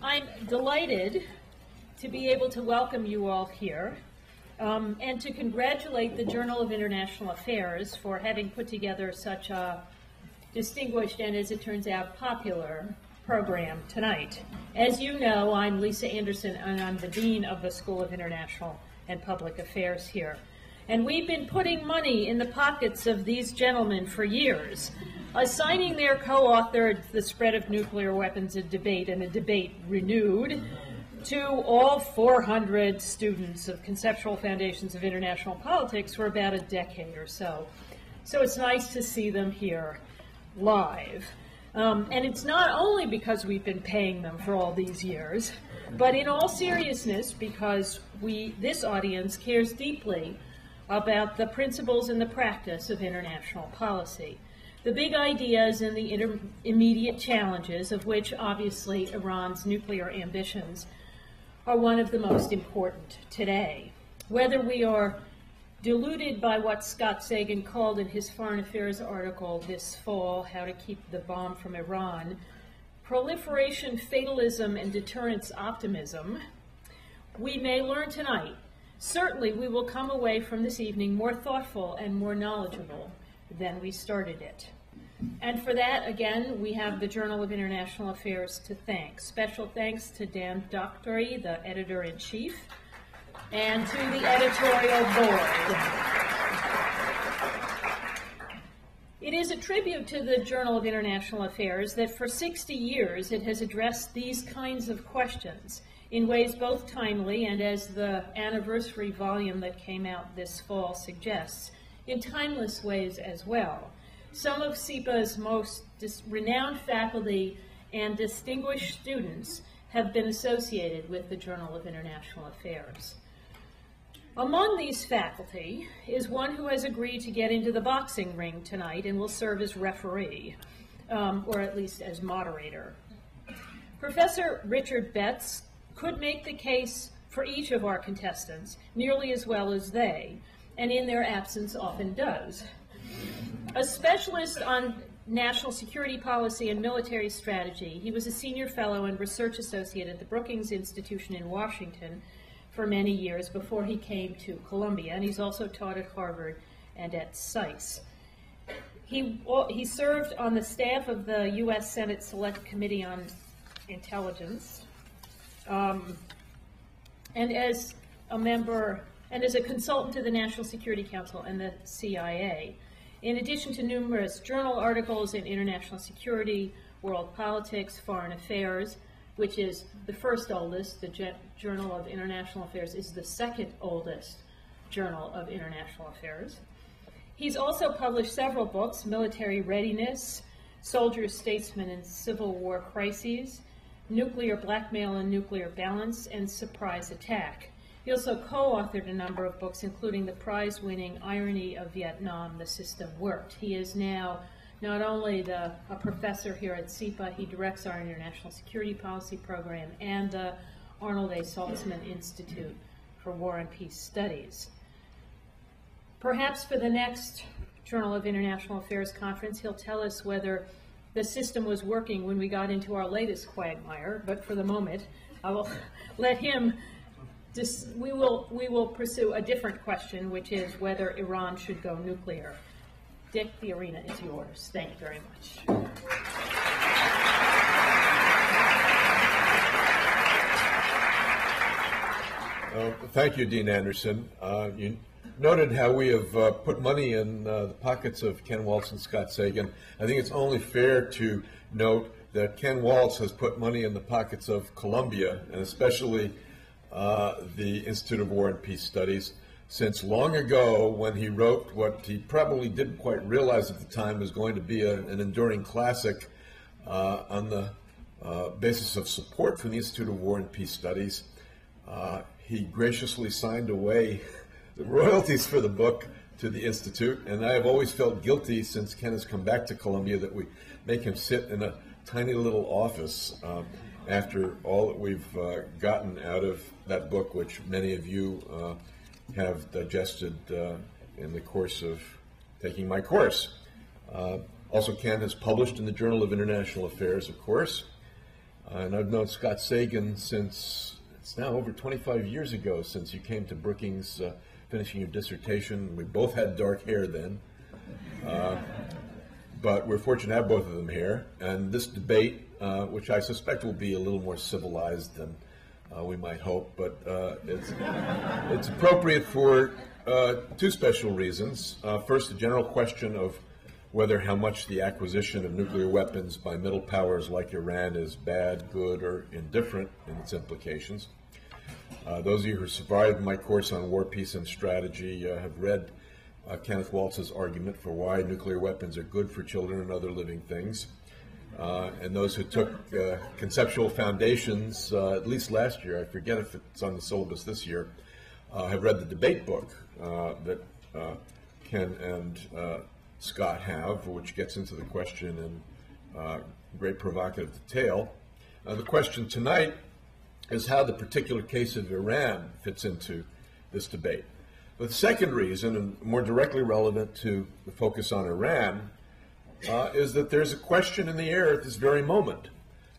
I'm delighted to be able to welcome you all here and to congratulate the Journal of International Affairs for having put together such a distinguished and, as it turns out, popular program tonight. As you know, I'm Lisa Anderson, and I'm the Dean of the School of International and Public Affairs here. And we've been putting money in the pockets of these gentlemen for years, assigning their co-author The Spread of Nuclear Weapons, a Debate, and a Debate Renewed, to all 400 students of Conceptual Foundations of International Politics for about a decade or so. So it's nice to see them here live. And it's not only because we've been paying them for all these years, but in all seriousness because this audience cares deeply about the principles and the practice of international policy, the big ideas and the immediate challenges, of which obviously Iran's nuclear ambitions are one of the most important today. Whether we are deluded by what Scott Sagan called in his Foreign Affairs article this fall, How to Keep the Bomb from Iran, proliferation, fatalism, and deterrence optimism, we may learn tonight. Certainly, we will come away from this evening more thoughtful and more knowledgeable than we started it. And for that, again, we have the Journal of International Affairs to thank. Special thanks to Dan Doctory, the editor-in-chief, and to the editorial board. It is a tribute to the Journal of International Affairs that for 60 years it has addressed these kinds of questions in ways both timely and, as the anniversary volume that came out this fall suggests, in timeless ways as well. Some of SIPA's most renowned faculty and distinguished students have been associated with the Journal of International Affairs. Among these faculty is one who has agreed to get into the boxing ring tonight and will serve as referee, or at least as moderator. Professor Richard Betts could make the case for each of our contestants nearly as well as they, and in their absence often does. A specialist on national security policy and military strategy, he was a senior fellow and research associate at the Brookings Institution in Washington for many years before he came to Columbia, and he's also taught at Harvard and at SAIS. He served on the staff of the U.S. Senate Select Committee on Intelligence, and as a member and as a consultant to the National Security Council and the CIA, in addition to numerous journal articles in international security, world politics, foreign affairs, which is the first oldest. The Journal of International Affairs is the second oldest journal of international affairs. He's also published several books: Military Readiness, Soldiers, Statesmen, and Civil War Crises, Nuclear Blackmail and Nuclear Balance, and Surprise Attack. He also co-authored a number of books, including the prize-winning Irony of Vietnam, The System Worked. He is now not only a professor here at SIPA, he directs our International Security Policy Program and the Arnold A. Saltzman Institute for War and Peace Studies. Perhaps for the next Journal of International Affairs conference, he'll tell us whether the system was working when we got into our latest quagmire, but for the moment, I will let him, we will pursue a different question, which is whether Iran should go nuclear. Dick, the arena is yours. Thank you very much. Thank you, Dean Anderson. You noted how we have put money in the pockets of Ken Waltz and Scott Sagan. I think it's only fair to note that Ken Waltz has put money in the pockets of Columbia, and especially the Institute of War and Peace Studies, since long ago when he wrote what he probably didn't quite realize at the time was going to be an enduring classic on the basis of support from the Institute of War and Peace Studies. He graciously signed away the royalties for the book to the Institute, and I have always felt guilty since Ken has come back to Columbia that we make him sit in a tiny little office after all that we've gotten out of that book, which many of you have digested in the course of taking my course. Also, Ken has published in the Journal of International Affairs, of course. And I've known Scott Sagan since, it's now over 25 years ago since you came to Brookings finishing your dissertation. We both had dark hair then. But we're fortunate to have both of them here. And this debate, which I suspect will be a little more civilized than we might hope, but it's appropriate for two special reasons. First, the general question of whether how much the acquisition of nuclear weapons by middle powers like Iran is bad, good, or indifferent in its implications. Those of you who survived my course on war, peace, and strategy have read Kenneth Waltz's argument for why nuclear weapons are good for children and other living things. And those who took conceptual foundations, at least last year, I forget if it's on the syllabus this year, have read the debate book that Ken and Scott have, which gets into the question in great provocative detail. The question tonight is how the particular case of Iran fits into this debate. But the second reason, and more directly relevant to the focus on Iran, is that there's a question in the air at this very moment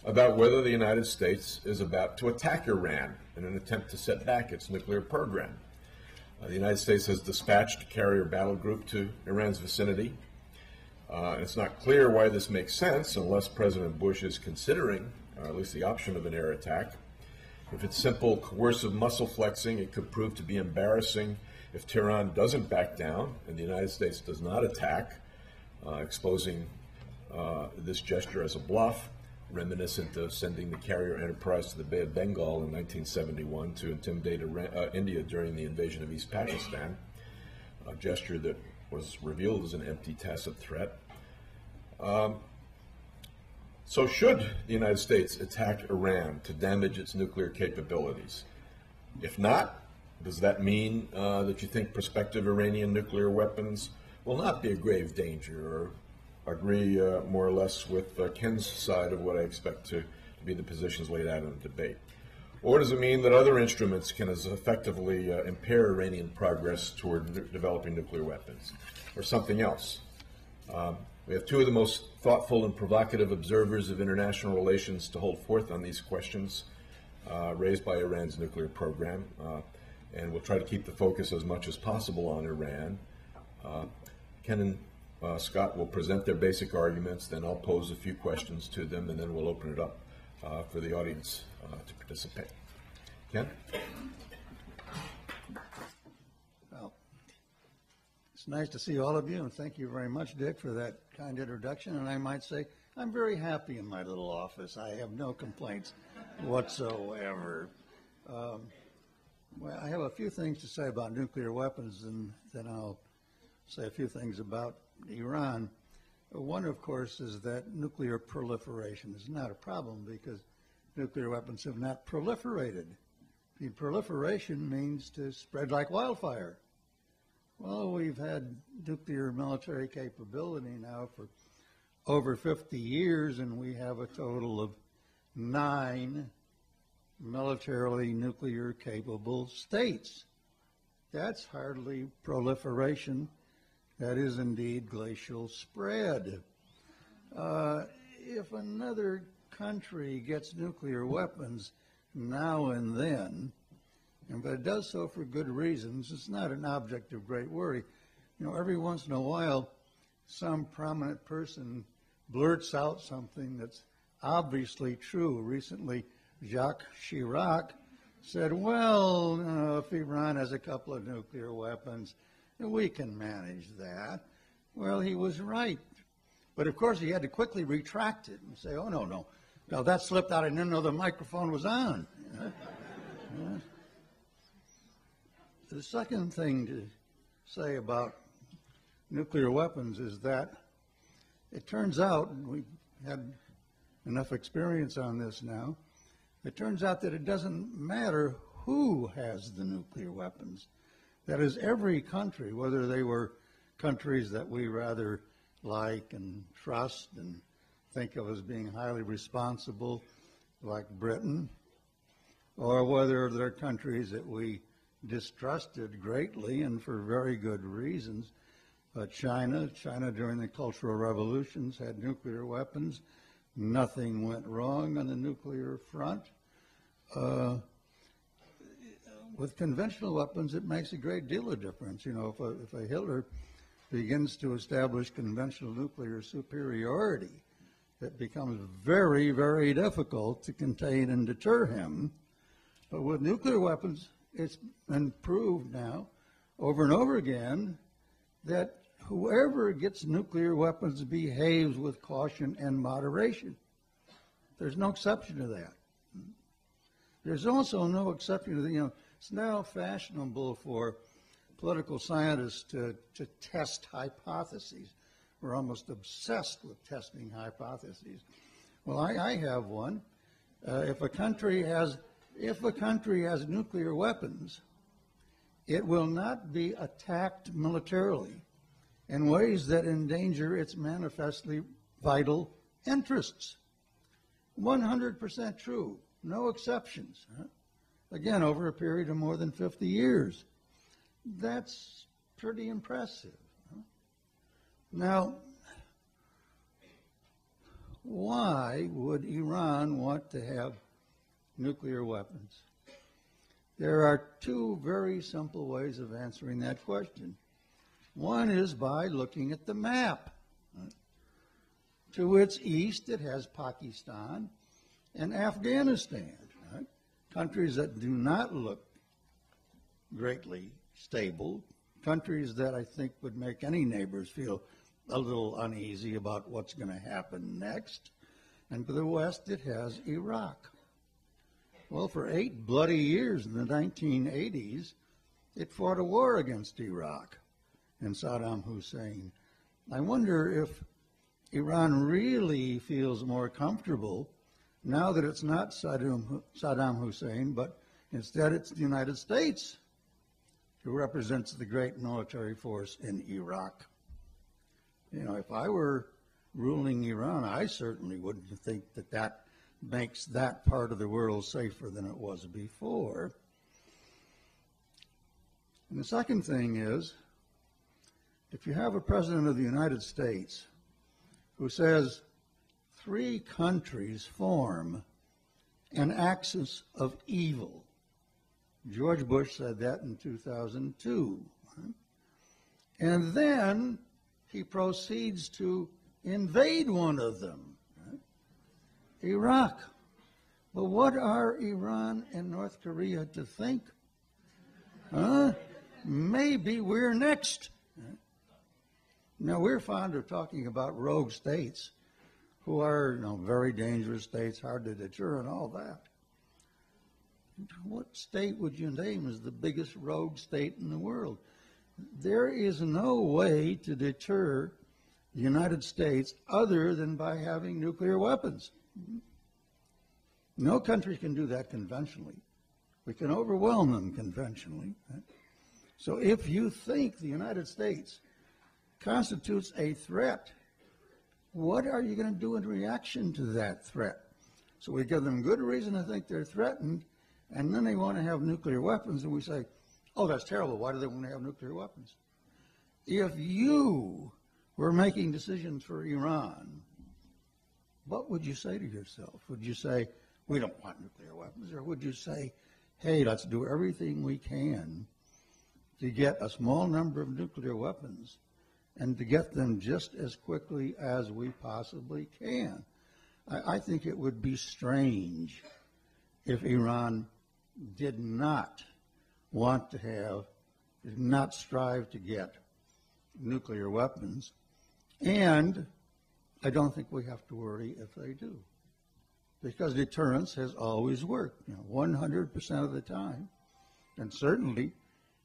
about whether the United States is about to attack Iran in an attempt to set back its nuclear program. The United States has dispatched a carrier battle group to Iran's vicinity. It's not clear why this makes sense unless President Bush is considering, or at least the option of an air attack. If it's simple coercive muscle flexing, it could prove to be embarrassing if Tehran doesn't back down and the United States does not attack, exposing this gesture as a bluff, reminiscent of sending the carrier Enterprise to the Bay of Bengal in 1971 to intimidate India during the invasion of East Pakistan, a gesture that was revealed as an empty tacit threat. So should the United States attack Iran to damage its nuclear capabilities? If not, does that mean that you think prospective Iranian nuclear weapons will not be a grave danger, or agree more or less with Ken's side of what I expect to be the positions laid out in the debate? Or does it mean that other instruments can as effectively impair Iranian progress toward developing nuclear weapons, or something else? We have two of the most thoughtful and provocative observers of international relations to hold forth on these questions raised by Iran's nuclear program, and we'll try to keep the focus as much as possible on Iran. Ken and Scott will present their basic arguments, then I'll pose a few questions to them, and then we'll open it up for the audience to participate. Ken? Well, it's nice to see all of you, and thank you very much, Dick, for that kind introduction. And I might say I'm very happy in my little office. I have no complaints whatsoever. Well, I have a few things to say about nuclear weapons, and then I'll say a few things about Iran. One, of course, is that nuclear proliferation is not a problem because nuclear weapons have not proliferated. The proliferation means to spread like wildfire. Well, we've had nuclear military capability now for over 50 years, and we have a total of 9 militarily nuclear capable states. That's hardly proliferation. That is indeed glacial spread. If another country gets nuclear weapons now and then, but it does so for good reasons, it's not an object of great worry. You know, every once in a while, some prominent person blurts out something that's obviously true. Recently, Jacques Chirac said, well, if Iran has a couple of nuclear weapons, we can manage that. Well, he was right. But of course, he had to quickly retract it and say, oh, no, that slipped out. I didn't know the microphone was on. Yeah. The second thing to say about nuclear weapons is that it turns out, and we've had enough experience on this now, it turns out that it doesn't matter who has the nuclear weapons. That is, every country, whether they were countries that we rather like and trust and think of as being highly responsible, like Britain, or whether they're countries that we distrusted greatly and for very good reasons. China during the Cultural Revolutions had nuclear weapons. Nothing went wrong on the nuclear front. With conventional weapons, it makes a great deal of difference. You know, if a Hitler begins to establish conventional nuclear superiority, it becomes very, very difficult to contain and deter him. But with nuclear weapons, it's been proved now over and over again that whoever gets nuclear weapons behaves with caution and moderation. There's no exception to that. There's also no exception to the, you know, it's now fashionable for political scientists to test hypotheses. We're almost obsessed with testing hypotheses. Well, I have one. If a country has nuclear weapons, it will not be attacked militarily in ways that endanger its manifestly vital interests. 100% true, no exceptions. Again, over a period of more than 50 years. That's pretty impressive. Now, why would Iran want to have nuclear weapons? There are two very simple ways of answering that question. One is by looking at the map. To its east, it has Pakistan and Afghanistan, right? Countries that do not look greatly stable, countries that I think would make any neighbors feel a little uneasy about what's going to happen next. And to the west, it has Iraq. Well, for 8 bloody years in the 1980s, it fought a war against Iraq and Saddam Hussein. I wonder if Iran really feels more comfortable now that it's not Saddam Hussein, but instead it's the United States who represents the great military force in Iraq. You know, if I were ruling Iran, I certainly wouldn't think that that makes that part of the world safer than it was before. And the second thing is, if you have a president of the United States who says 3 countries form an axis of evil, George Bush said that in 2002, right? And then he proceeds to invade one of them, right? Iraq. But what are Iran and North Korea to think? Maybe we're next. Now, we're fond of talking about rogue states who are, you know, very dangerous states, hard to deter and all that. What state would you name as the biggest rogue state in the world? There is no way to deter the United States other than by having nuclear weapons. No country can do that conventionally. We can overwhelm them conventionally. Right? So if you think the United States constitutes a threat, what are you going to do in reaction to that threat? So we give them good reason to think they're threatened, and then they want to have nuclear weapons, and we say, oh, that's terrible. Why do they want to have nuclear weapons? If you were making decisions for Iran, what would you say to yourself? Would you say, we don't want nuclear weapons? Or would you say, hey, let's do everything we can to get a small number of nuclear weapons and to get them just as quickly as we possibly can? I think it would be strange if Iran did not want to have, did not strive to get nuclear weapons, and I don't think we have to worry if they do, because deterrence has always worked, 100% of the time, and certainly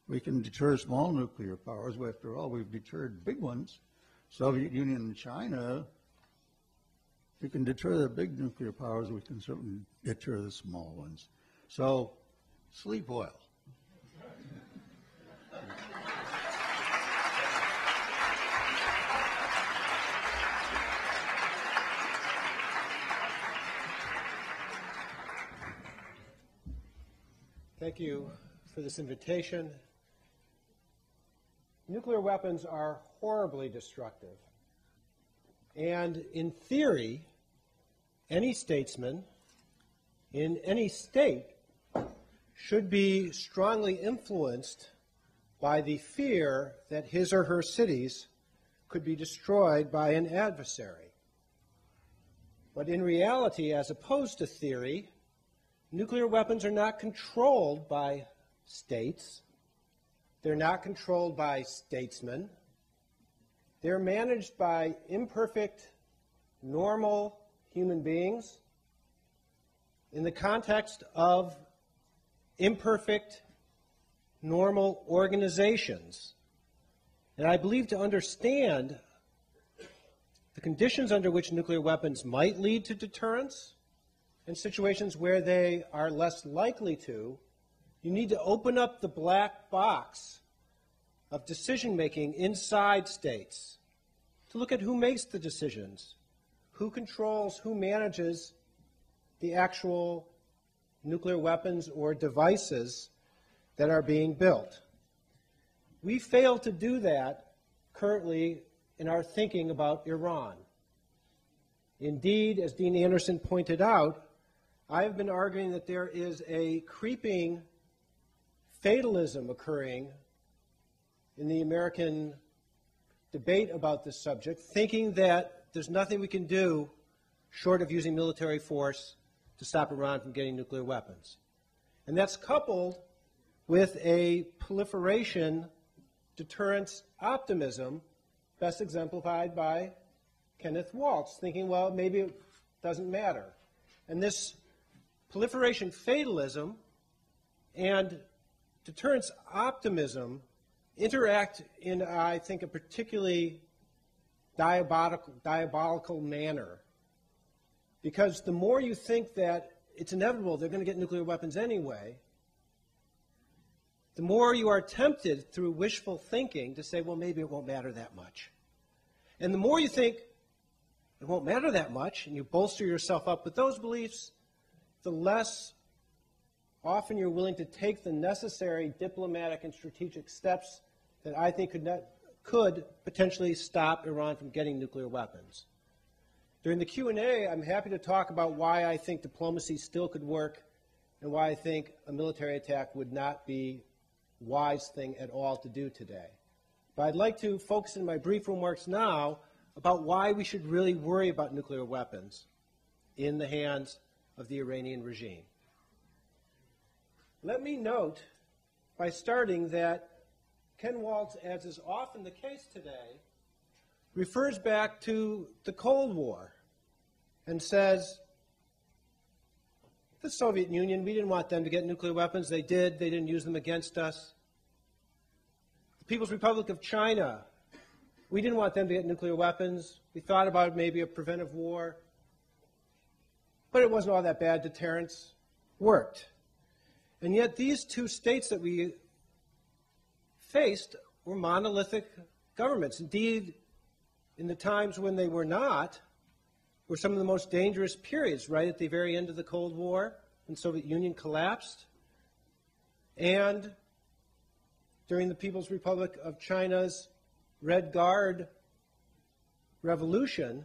we can deter small nuclear powers. After all, we've deterred big ones, Soviet Union and China. If we can deter the big nuclear powers, we can certainly deter the small ones. So, sleep well. Thank you for this invitation. Nuclear weapons are horribly destructive. And in theory, any statesman in any state should be strongly influenced by the fear that his or her cities could be destroyed by an adversary. But in reality, as opposed to theory, nuclear weapons are not controlled by states. They're not controlled by statesmen. They're managed by imperfect, normal human beings in the context of imperfect, normal organizations. And I believe to understand the conditions under which nuclear weapons might lead to deterrence and situations where they are less likely to, you need to open up the black box of decision-making inside states to look at who makes the decisions, who controls, who manages the actual nuclear weapons or devices that are being built. We fail to do that currently in our thinking about Iran. Indeed, as Dean Anderson pointed out, I have been arguing that there is a creeping fatalism occurring in the American debate about this subject, thinking that there's nothing we can do short of using military force to stop Iran from getting nuclear weapons. And that's coupled with a proliferation deterrence optimism, best exemplified by Kenneth Waltz, thinking, well, maybe it doesn't matter. And this proliferation fatalism and deterrence optimism interact in, I think, a particularly diabolical manner. Because the more you think that it's inevitable they're going to get nuclear weapons anyway, the more you are tempted through wishful thinking to say, well, maybe it won't matter that much. And the more you think it won't matter that much, and you bolster yourself up with those beliefs, the less often you're willing to take the necessary diplomatic and strategic steps that I think could potentially stop Iran from getting nuclear weapons. During the Q&A, I'm happy to talk about why I think diplomacy still could work and why I think a military attack would not be a wise thing at all to do today. But I'd like to focus in my brief remarks now about why we should really worry about nuclear weapons in the hands of the Iranian regime. Let me note by starting that Ken Waltz, as is often the case today, refers back to the Cold War and says, the Soviet Union, we didn't want them to get nuclear weapons. They did. They didn't use them against us. The People's Republic of China, we didn't want them to get nuclear weapons. We thought about maybe a preventive war. But it wasn't all that bad. Deterrence worked. And yet these two states that we faced were monolithic governments. Indeed, in the times when they were not, were some of the most dangerous periods, right at the very end of the Cold War, when the Soviet Union collapsed, and during the People's Republic of China's Red Guard revolution.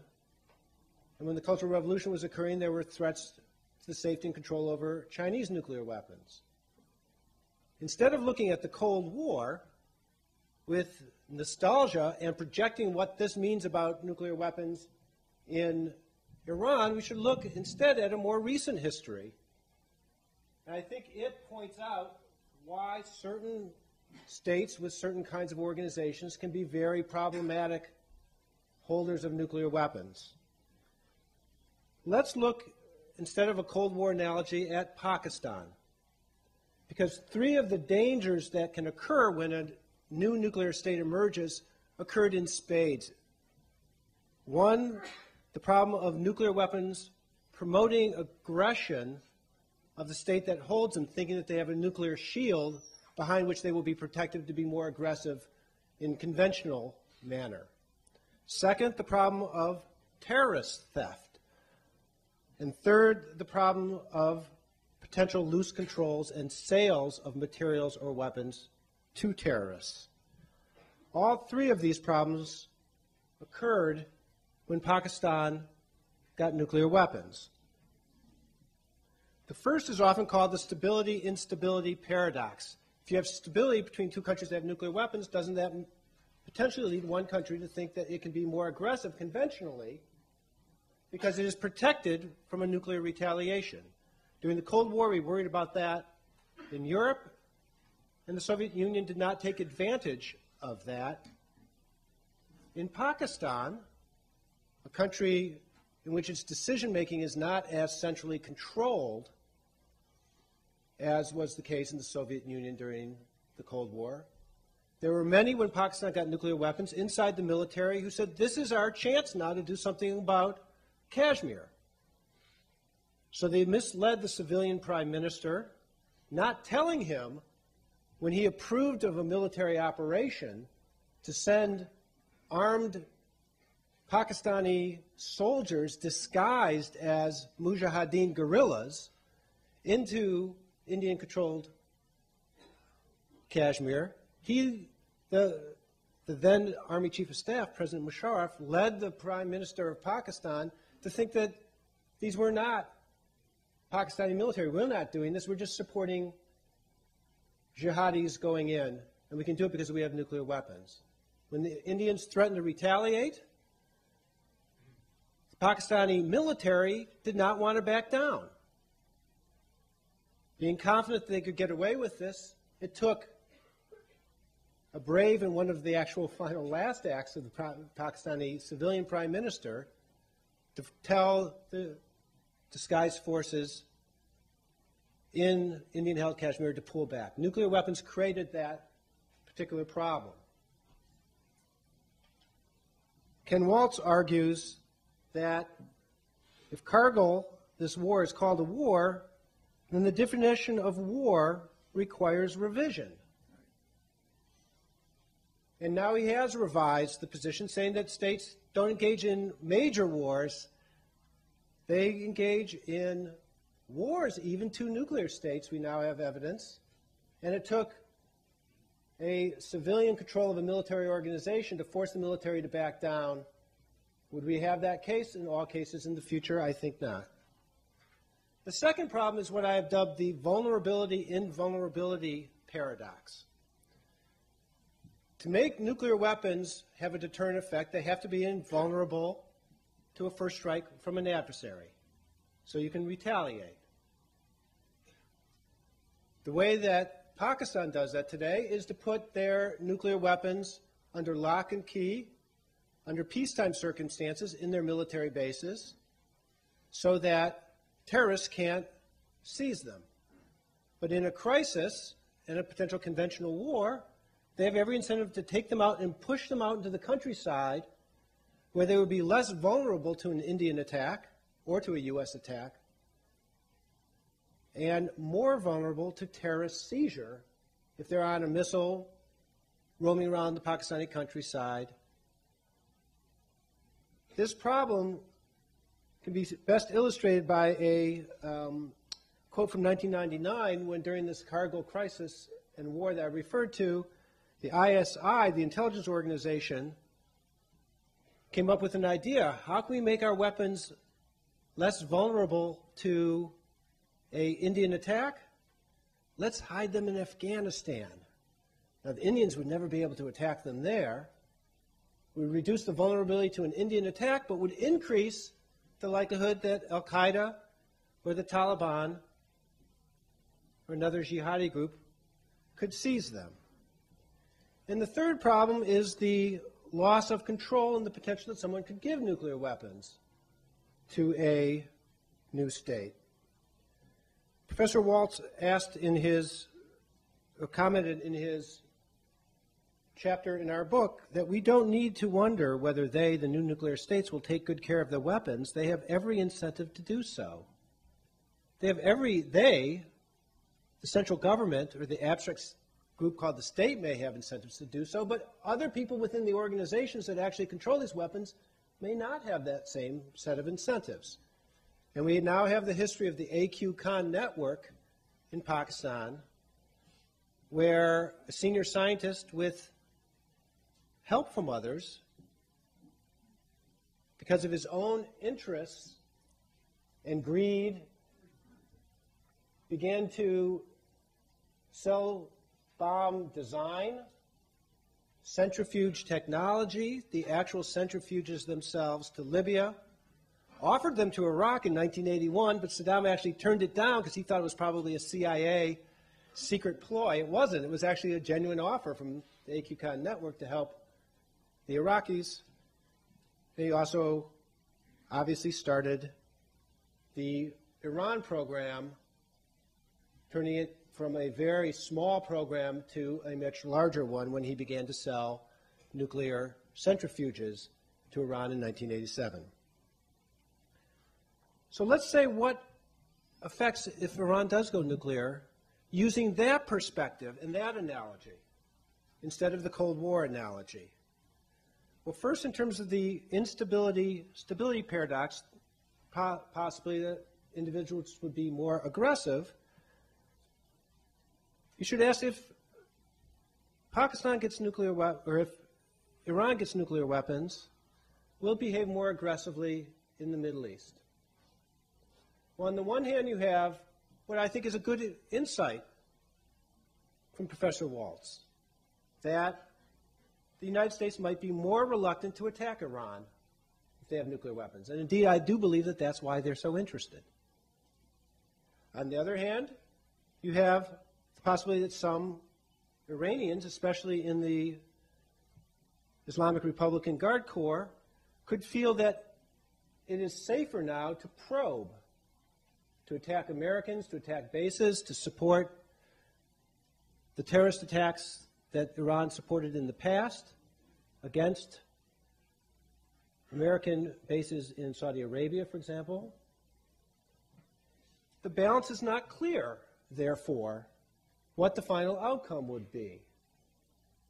And when the Cultural Revolution was occurring, there were threats to the safety and control over Chinese nuclear weapons. Instead of looking at the Cold War with nostalgia and projecting what this means about nuclear weapons in Iran, we should look instead at a more recent history. And I think it points out why certain states with certain kinds of organizations can be very problematic holders of nuclear weapons. Let's look, instead of a Cold War analogy, at Pakistan. Because three of the dangers that can occur when a new nuclear state emerges occurred in spades. One, the problem of nuclear weapons promoting aggression of the state that holds them, thinking that they have a nuclear shield behind which they will be protected to be more aggressive in conventional manner. Second, the problem of terrorist theft. And third, the problem of potential loose controls and sales of materials or weapons to terrorists. All three of these problems occurred when Pakistan got nuclear weapons. The first is often called the stability-instability paradox. If you have stability between two countries that have nuclear weapons, doesn't that potentially lead one country to think that it can be more aggressive conventionally because it is protected from a nuclear retaliation? During the Cold War, we worried about that in Europe, and the Soviet Union did not take advantage of that. In Pakistan, a country in which its decision-making is not as centrally controlled as was the case in the Soviet Union during the Cold War, there were many, when Pakistan got nuclear weapons, inside the military who said, this is our chance now to do something about Kashmir. So they misled the civilian prime minister, not telling him, when he approved of a military operation, to send armed Pakistani soldiers disguised as Mujahideen guerrillas into Indian-controlled Kashmir. The then Army Chief of Staff, President Musharraf, led the Prime Minister of Pakistan to think that these were not Pakistani military. We're not doing this. We're just supporting jihadis going in, and we can do it because we have nuclear weapons. When the Indians threatened to retaliate, the Pakistani military did not want to back down. Being confident that they could get away with this, it took a brave and one of the actual final last acts of the Pakistani civilian prime minister to tell the disguised forces in Indian-held Kashmir to pull back. Nuclear weapons created that particular problem. Ken Waltz argues that if Kargil, this war, is called a war, then the definition of war requires revision. And now he has revised the position, saying that states don't engage in major wars. They engage in wars, even two nuclear states, we now have evidence. And it took a civilian control of a military organization to force the military to back down. Would we have that case in all cases in the future? I think not. The second problem is what I have dubbed the vulnerability-invulnerability paradox. To make nuclear weapons have a deterrent effect, they have to be invulnerable to a first strike from an adversary, so you can retaliate. The way that Pakistan does that today is to put their nuclear weapons under lock and key, under peacetime circumstances in their military bases, so that terrorists can't seize them. But in a crisis, in a potential conventional war, they have every incentive to take them out and push them out into the countryside where they would be less vulnerable to an Indian attack or to a U.S. attack and more vulnerable to terrorist seizure if they're on a missile roaming around the Pakistani countryside. This problem can be best illustrated by a quote from 1999 when during this Kargil crisis and war that I referred to, the ISI, the intelligence organization, came up with an idea. How can we make our weapons less vulnerable to an Indian attack? Let's hide them in Afghanistan. Now, the Indians would never be able to attack them there. We would reduce the vulnerability to an Indian attack, but would increase the likelihood that Al-Qaeda or the Taliban or another jihadi group could seize them. And the third problem is the loss of control and the potential that someone could give nuclear weapons to a new state. Professor Waltz asked in his, or commented in his chapter in our book that we don't need to wonder whether they, the new nuclear states, will take good care of their weapons. They have every incentive to do so. The central government or the abstract group called the state may have incentives to do so, but other people within the organizations that actually control these weapons may not have that same set of incentives. And we now have the history of the AQ Khan network in Pakistan, where a senior scientist with help from others, because of his own interests and greed began to sell bomb design, centrifuge technology, the actual centrifuges themselves, to Libya, offered them to Iraq in 1981, but Saddam actually turned it down because he thought it was probably a CIA secret ploy. It wasn't. It was actually a genuine offer from the AQCON network to help the Iraqis. They also obviously started the Iran program, turning it from a very small program to a much larger one when he began to sell nuclear centrifuges to Iran in 1987. So let's say what affects if Iran does go nuclear using that perspective and that analogy instead of the Cold War analogy. Well, first, in terms of the stability paradox, possibly that individuals would be more aggressive. You should ask if Pakistan gets nuclear or if Iran gets nuclear weapons, will it behave more aggressively in the Middle East? Well, on the one hand, you have what I think is a good insight from Professor Waltz, that the United States might be more reluctant to attack Iran if they have nuclear weapons. And indeed, I do believe that that's why they're so interested. On the other hand, you have the possibility that some Iranians, especially in the Islamic Republican Guard Corps, could feel that it is safer now to probe, to attack Americans, to attack bases, to support the terrorist attacks that Iran supported in the past against American bases in Saudi Arabia, for example. The balance is not clear, therefore, what the final outcome would be.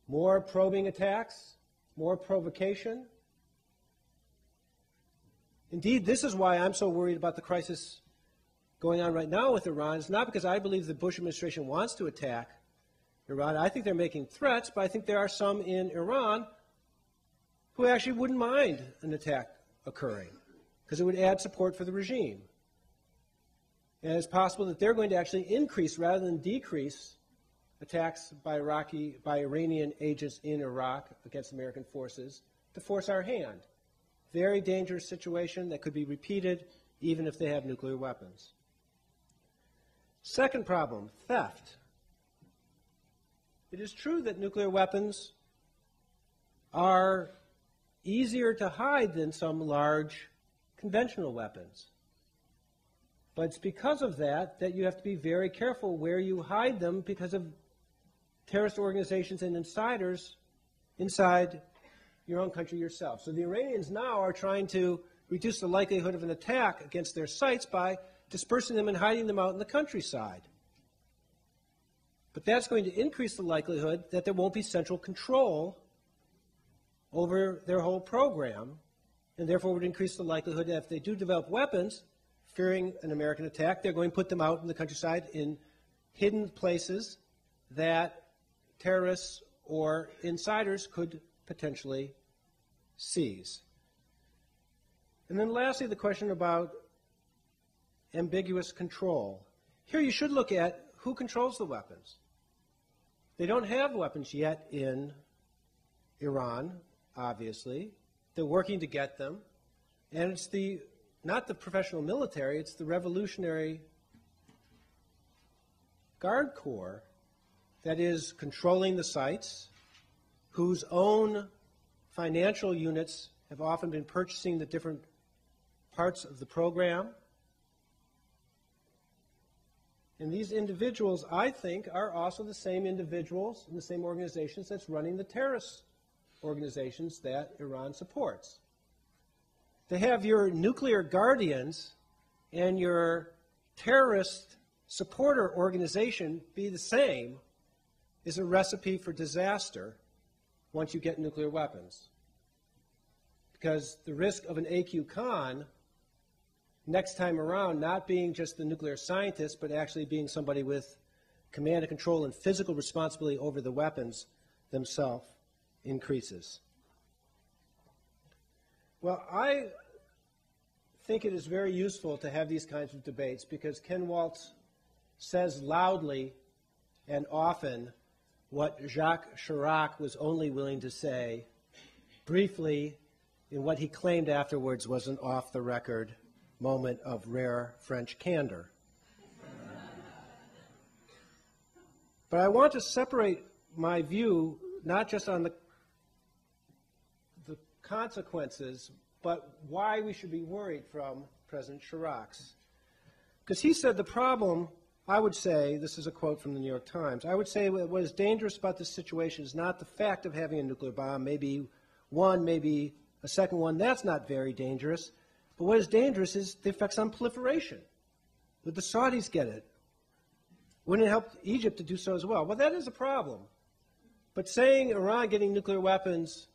More probing attacks, more provocation. Indeed, this is why I'm so worried about the crisis going on right now with Iran. It's not because I believe the Bush administration wants to attack Iran. I think they're making threats, but I think there are some in Iran who actually wouldn't mind an attack occurring because it would add support for the regime. And it's possible that they're going to actually increase rather than decrease attacks by Iranian agents in Iraq against American forces to force our hand. Very dangerous situation that could be repeated even if they have nuclear weapons. Second problem, theft. It is true that nuclear weapons are easier to hide than some large conventional weapons. But it's because of that that you have to be very careful where you hide them because of terrorist organizations and insiders inside your own country yourself. So the Iranians now are trying to reduce the likelihood of an attack against their sites by dispersing them and hiding them out in the countryside. But that's going to increase the likelihood that there won't be central control over their whole program, and therefore would increase the likelihood that if they do develop weapons, fearing an American attack, they're going to put them out in the countryside in hidden places that terrorists or insiders could potentially seize. And then lastly, the question about ambiguous control. Here you should look at who controls the weapons. They don't have weapons yet in Iran, obviously. They're working to get them. And it's not the professional military, it's the Revolutionary Guard Corps that is controlling the sites, whose own financial units have often been purchasing the different parts of the program. And these individuals, I think, are also the same individuals and the same organizations that's running the terrorist organizations that Iran supports. To have your nuclear guardians and your terrorist supporter organization be the same is a recipe for disaster once you get nuclear weapons. Because the risk of an AQCON next time around not being just the nuclear scientist, but actually being somebody with command and control and physical responsibility over the weapons themselves increases. Well, I think it is very useful to have these kinds of debates because Ken Waltz says loudly and often what Jacques Chirac was only willing to say briefly in what he claimed afterwards was an off-the-record moment of rare French candor. But I want to separate my view not just on the consequences, but why we should be worried from President Chirac's. Because he said the problem, I would say, this is a quote from the New York Times, I would say what is dangerous about this situation is not the fact of having a nuclear bomb, maybe one, maybe a second one, that's not very dangerous. But what is dangerous is the effects on proliferation. Would the Saudis get it? Wouldn't it help Egypt to do so as well? Well, that is a problem. But saying Iran getting nuclear weapons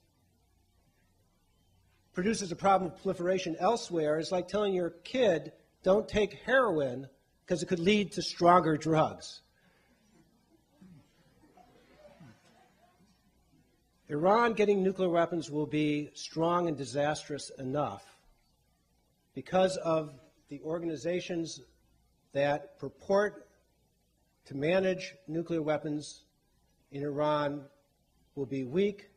produces a problem of proliferation elsewhere is like telling your kid, don't take heroin because it could lead to stronger drugs. Iran getting nuclear weapons will be strong and disastrous enough because of the organizations that purport to manage nuclear weapons in Iran will be weak,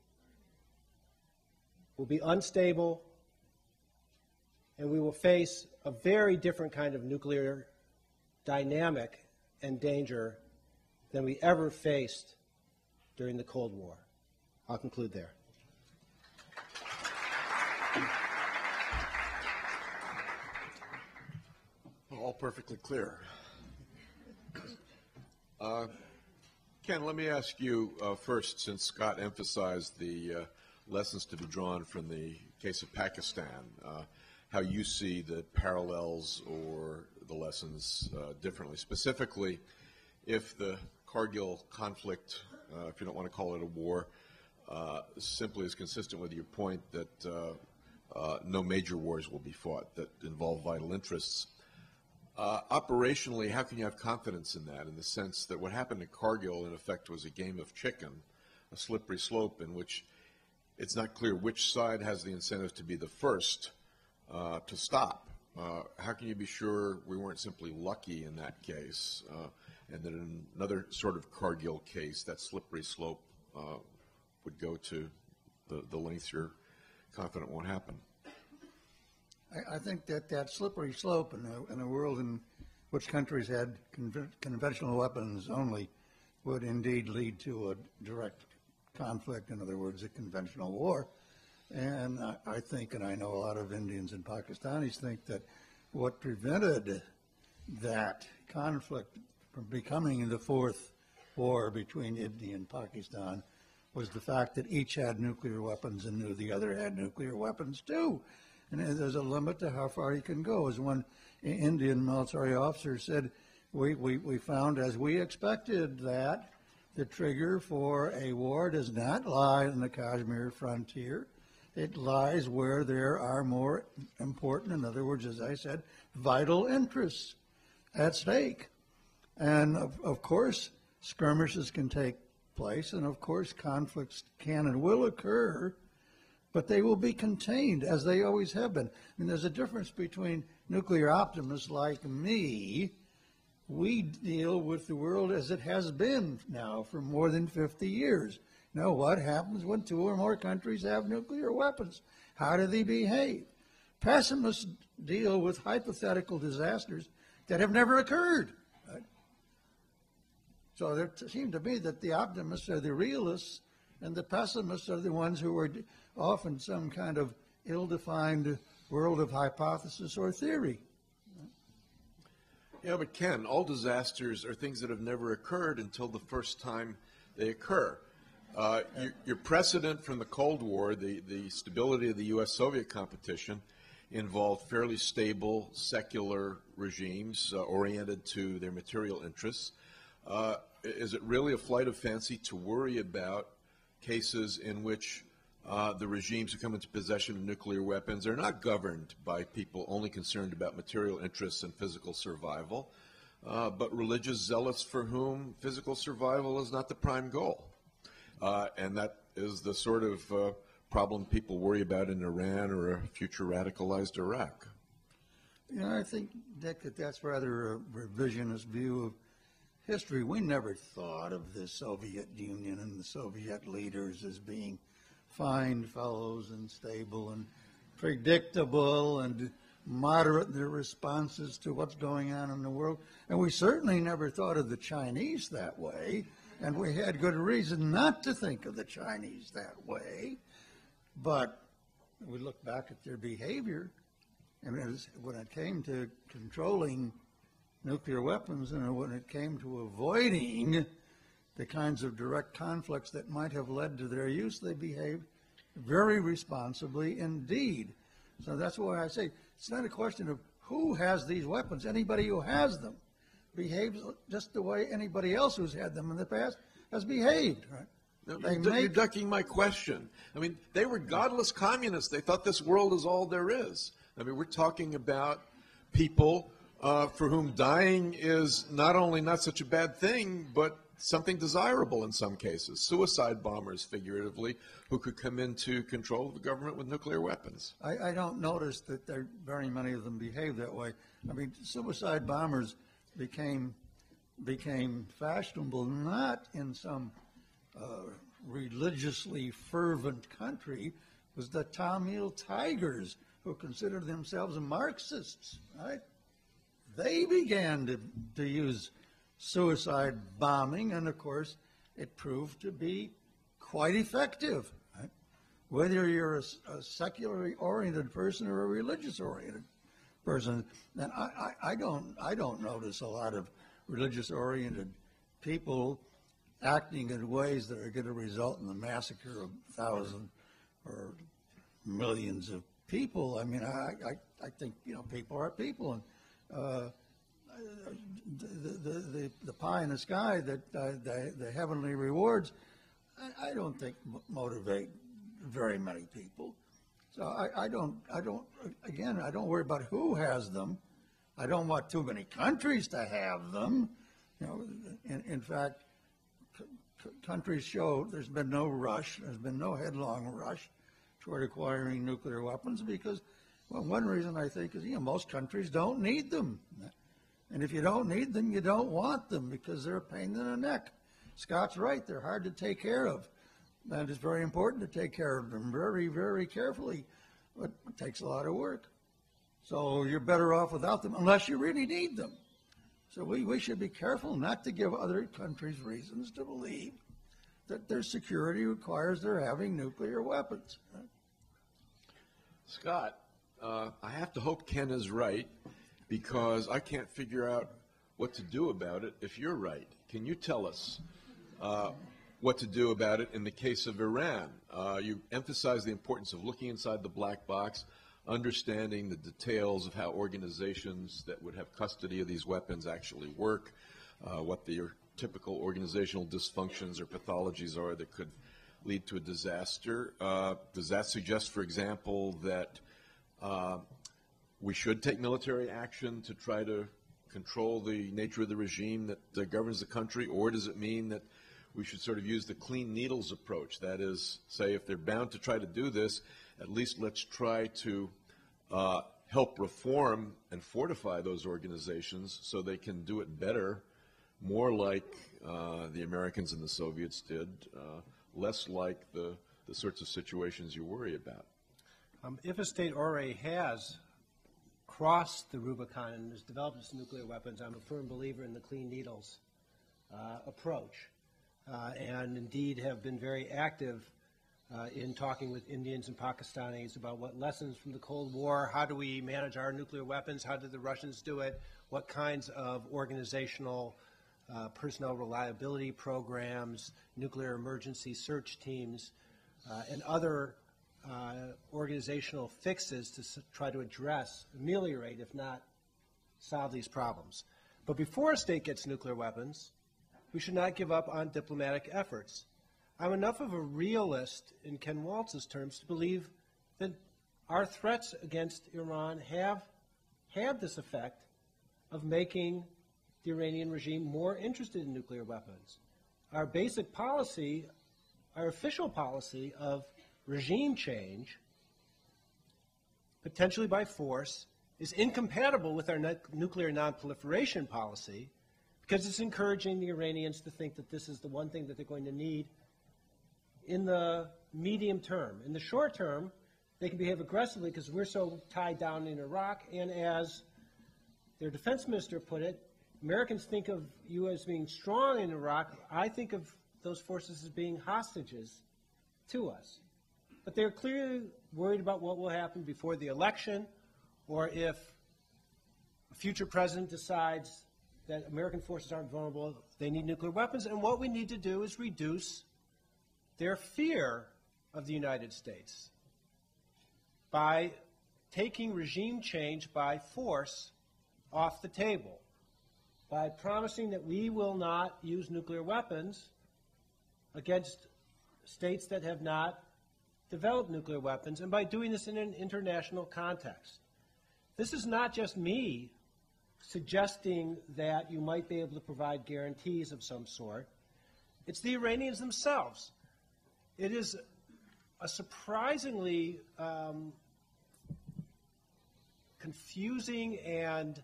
will be unstable, and we will face a very different kind of nuclear dynamic and danger than we ever faced during the Cold War. I'll conclude there. All perfectly clear. Ken, let me ask you first, since Scott emphasized the lessons to be drawn from the case of Pakistan, how you see the parallels or the lessons differently. Specifically, if the Kargil conflict, if you don't want to call it a war, simply is consistent with your point that no major wars will be fought that involve vital interests. Operationally, how can you have confidence in that, in the sense that what happened in Kargil, in effect, was a game of chicken, a slippery slope in which it's not clear which side has the incentive to be the first to stop. How can you be sure we weren't simply lucky in that case, and that in another sort of Kargil case, that slippery slope would go to the lengths you're confident won't happen? I think that slippery slope in a world in which countries had conventional weapons only would indeed lead to a direct conflict, in other words, a conventional war. And I think, and I know a lot of Indians and Pakistanis think, that what prevented that conflict from becoming the fourth war between India and Pakistan was the fact that each had nuclear weapons and knew the other had nuclear weapons too. And there's a limit to how far you can go. As one Indian military officer said, we found, as we expected, that the trigger for a war does not lie in the Kashmir frontier. It lies where there are more important, in other words, as I said, vital interests at stake. And of course, skirmishes can take place, and of course, conflicts can and will occur, but they will be contained, as they always have been. And there's a difference between nuclear optimists like me. We deal with the world as it has been now for more than 50 years. Now, what happens when two or more countries have nuclear weapons? How do they behave? Pessimists deal with hypothetical disasters that have never occurred. Right? So there seems to be that the optimists are the realists, and the pessimists are the ones who are often some kind of ill-defined world of hypothesis or theory. Yeah, but Ken, all disasters are things that have never occurred until the first time they occur. Your precedent from the Cold War, the stability of the U.S.-Soviet competition, involved fairly stable, secular regimes oriented to their material interests. Is it really a flight of fancy to worry about cases in which the regimes who come into possession of nuclear weapons are not governed by people only concerned about material interests and physical survival, but religious zealots for whom physical survival is not the prime goal? And that is the sort of problem people worry about in Iran or a future radicalized Iraq. You know, I think, Dick, that's rather a revisionist view history, we never thought of the Soviet Union and the Soviet leaders as being fine fellows and stable and predictable and moderate in their responses to what's going on in the world. And we certainly never thought of the Chinese that way, and we had good reason not to think of the Chinese that way. But we look back at their behavior, and when it came to controlling nuclear weapons and when it came to avoiding the kinds of direct conflicts that might have led to their use, they behaved very responsibly indeed. So that's why I say it's not a question of who has these weapons. Anybody who has them behaves just the way anybody else who's had them in the past has behaved. Right? No, you're ducking my question. I mean, they were godless communists. They thought this world is all there is. I mean, we're talking about people for whom dying is not only not such a bad thing, but something desirable in some cases. Suicide bombers, figuratively, who could come into control of the government with nuclear weapons. I don't notice that very many of them behave that way. I mean, suicide bombers became fashionable not in some religiously fervent country. It was the Tamil Tigers who considered themselves Marxists, right? They began to use suicide bombing, and of course, it proved to be quite effective. Right? Whether you're a secularly oriented person or a religious oriented person, then I don't notice a lot of religious oriented people acting in ways that are going to result in the massacre of thousands or millions of people. I mean, I think people are people, and the pie in the sky that the heavenly rewards, I don't think motivate very many people. So I don't worry about who has them. I don't want too many countries to have them. In fact, countries show there's been no rush, there's been no headlong rush toward acquiring nuclear weapons because, well, one reason I think is, most countries don't need them. And if you don't need them, you don't want them because they're a pain in the neck. Scott's right, they're hard to take care of. And it's very important to take care of them very, very carefully, but it takes a lot of work. So you're better off without them unless you really need them. So we should be careful not to give other countries reasons to believe that their security requires their having nuclear weapons. Scott, I have to hope Ken is right because I can't figure out what to do about it if you're right. Can you tell us what to do about it in the case of Iran? You emphasize the importance of looking inside the black box, understanding the details of how organizations that would have custody of these weapons actually work, what their typical organizational dysfunctions or pathologies are that could lead to a disaster. Does that suggest, for example, that we should take military action to try to control the nature of the regime that governs the country, or does it mean that we should sort of use the clean needles approach? That is, say, if they're bound to try to do this, at least let's try to help reform and fortify those organizations so they can do it better, more like the Americans and the Soviets did, less like the sorts of situations you worry about. If a state already has crossed the Rubicon and has developed its nuclear weapons, I'm a firm believer in the clean needles approach, and indeed have been very active in talking with Indians and Pakistanis about what lessons from the Cold War, how do we manage our nuclear weapons, how did the Russians do it, what kinds of organizational personnel reliability programs, nuclear emergency search teams, and other organizational fixes to try to address, ameliorate, if not solve these problems. But before a state gets nuclear weapons, we should not give up on diplomatic efforts. I'm enough of a realist, in Ken Waltz's terms, to believe that our threats against Iran have had this effect of making the Iranian regime more interested in nuclear weapons. Our basic policy, our official policy of regime change, potentially by force, is incompatible with our nuclear nonproliferation policy, because it's encouraging the Iranians to think that this is the one thing that they're going to need in the medium term. In the short term, they can behave aggressively because we're so tied down in Iraq, and as their defense minister put it, Americans think of you as being strong in Iraq. I think of those forces as being hostages to us. But they're clearly worried about what will happen before the election, or if a future president decides that American forces aren't vulnerable, they need nuclear weapons. And what we need to do is reduce their fear of the United States by taking regime change by force off the table, by promising that we will not use nuclear weapons against states that have not developed nuclear weapons, and by doing this in an international context. This is not just me suggesting that you might be able to provide guarantees of some sort. It's the Iranians themselves. It is a surprisingly confusing and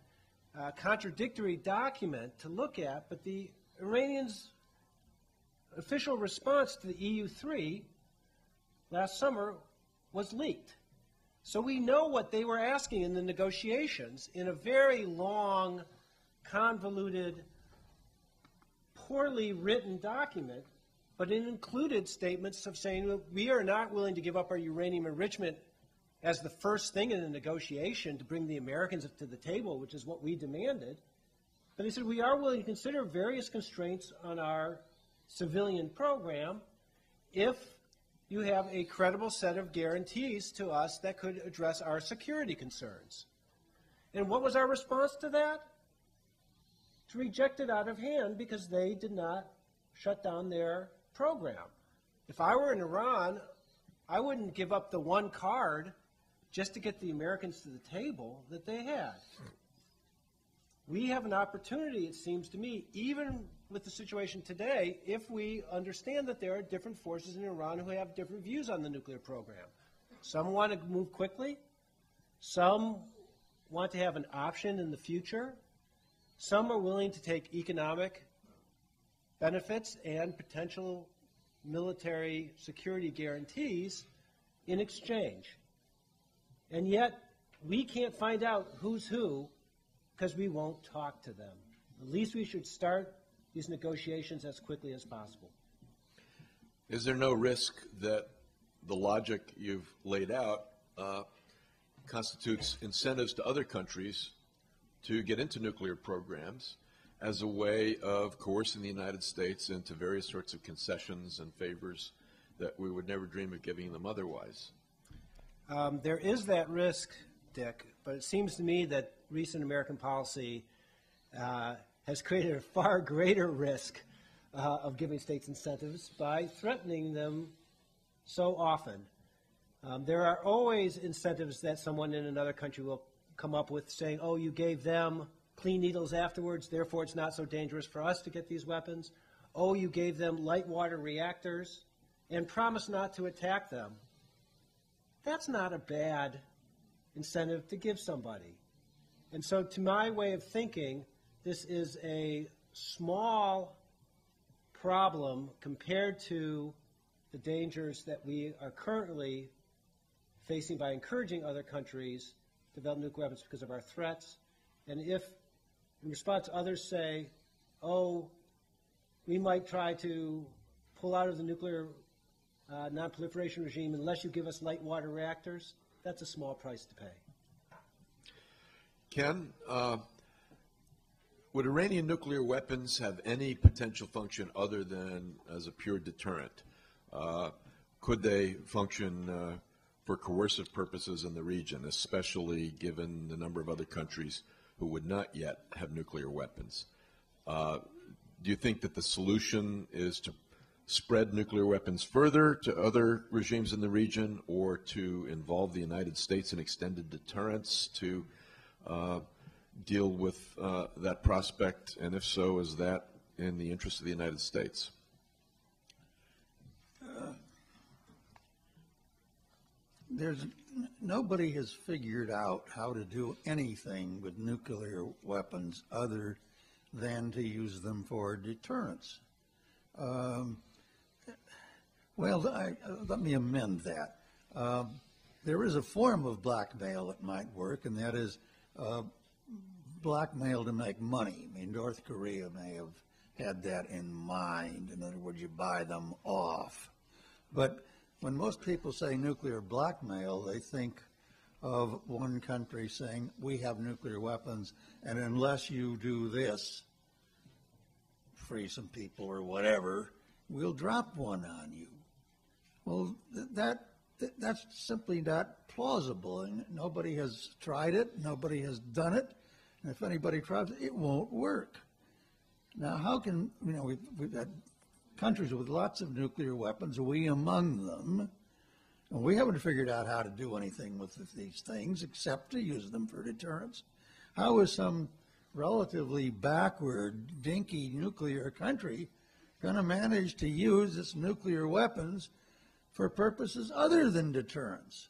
contradictory document to look at, but the Iranians' official response to the EU3 last summer was leaked. So we know what they were asking in the negotiations in a very long, convoluted, poorly written document, but it included statements of saying that we are not willing to give up our uranium enrichment as the first thing in the negotiation to bring the Americans to the table, which is what we demanded. But they said we are willing to consider various constraints on our civilian program if you have a credible set of guarantees to us that could address our security concerns. And what was our response to that? To reject it out of hand because they did not shut down their program. If I were in Iran, I wouldn't give up the one card just to get the Americans to the table that they had. We have an opportunity, it seems to me, even with the situation today, if we understand that there are different forces in Iran who have different views on the nuclear program. Some want to move quickly. Some want to have an option in the future. Some are willing to take economic benefits and potential military security guarantees in exchange. And yet, we can't find out who's who because we won't talk to them. At least we should start these negotiations as quickly as possible. Is there no risk that the logic you've laid out constitutes incentives to other countries to get into nuclear programs as a way of coercing the United States into various sorts of concessions and favors that we would never dream of giving them otherwise? There is that risk, Dick, but it seems to me that recent American policy has created a far greater risk of giving states incentives by threatening them so often. There are always incentives that someone in another country will come up with saying, oh, you gave them clean needles afterwards, therefore it's not so dangerous for us to get these weapons. Oh, you gave them light water reactors and promised not to attack them. That's not a bad incentive to give somebody. And so to my way of thinking, this is a small problem compared to the dangers that we are currently facing by encouraging other countries to develop nuclear weapons because of our threats. And if, in response, others say, oh, we might try to pull out of the nuclear non-proliferation regime unless you give us light water reactors, that's a small price to pay. Ken, would Iranian nuclear weapons have any potential function other than as a pure deterrent? Could they function for coercive purposes in the region, especially given the number of other countries who would not yet have nuclear weapons? Do you think that the solution is to spread nuclear weapons further to other regimes in the region, or to involve the United States in extended deterrence to deal with that prospect? And if so, is that in the interest of the United States? Nobody has figured out how to do anything with nuclear weapons other than to use them for deterrence. Well, let me amend that. There is a form of blackmail that might work, and that is blackmail to make money. I mean, North Korea may have had that in mind. In other words, you buy them off. But when most people say nuclear blackmail, they think of one country saying, we have nuclear weapons, and unless you do this, free some people or whatever, we'll drop one on you. Well, that's simply not plausible, and nobody has tried it, nobody has done it, and if anybody tries it, it won't work. Now, how can, we've got countries with lots of nuclear weapons, we among them, and we haven't figured out how to do anything with these things except to use them for deterrence. How is some relatively backward, dinky nuclear country going to manage to use its nuclear weapons for purposes other than deterrence?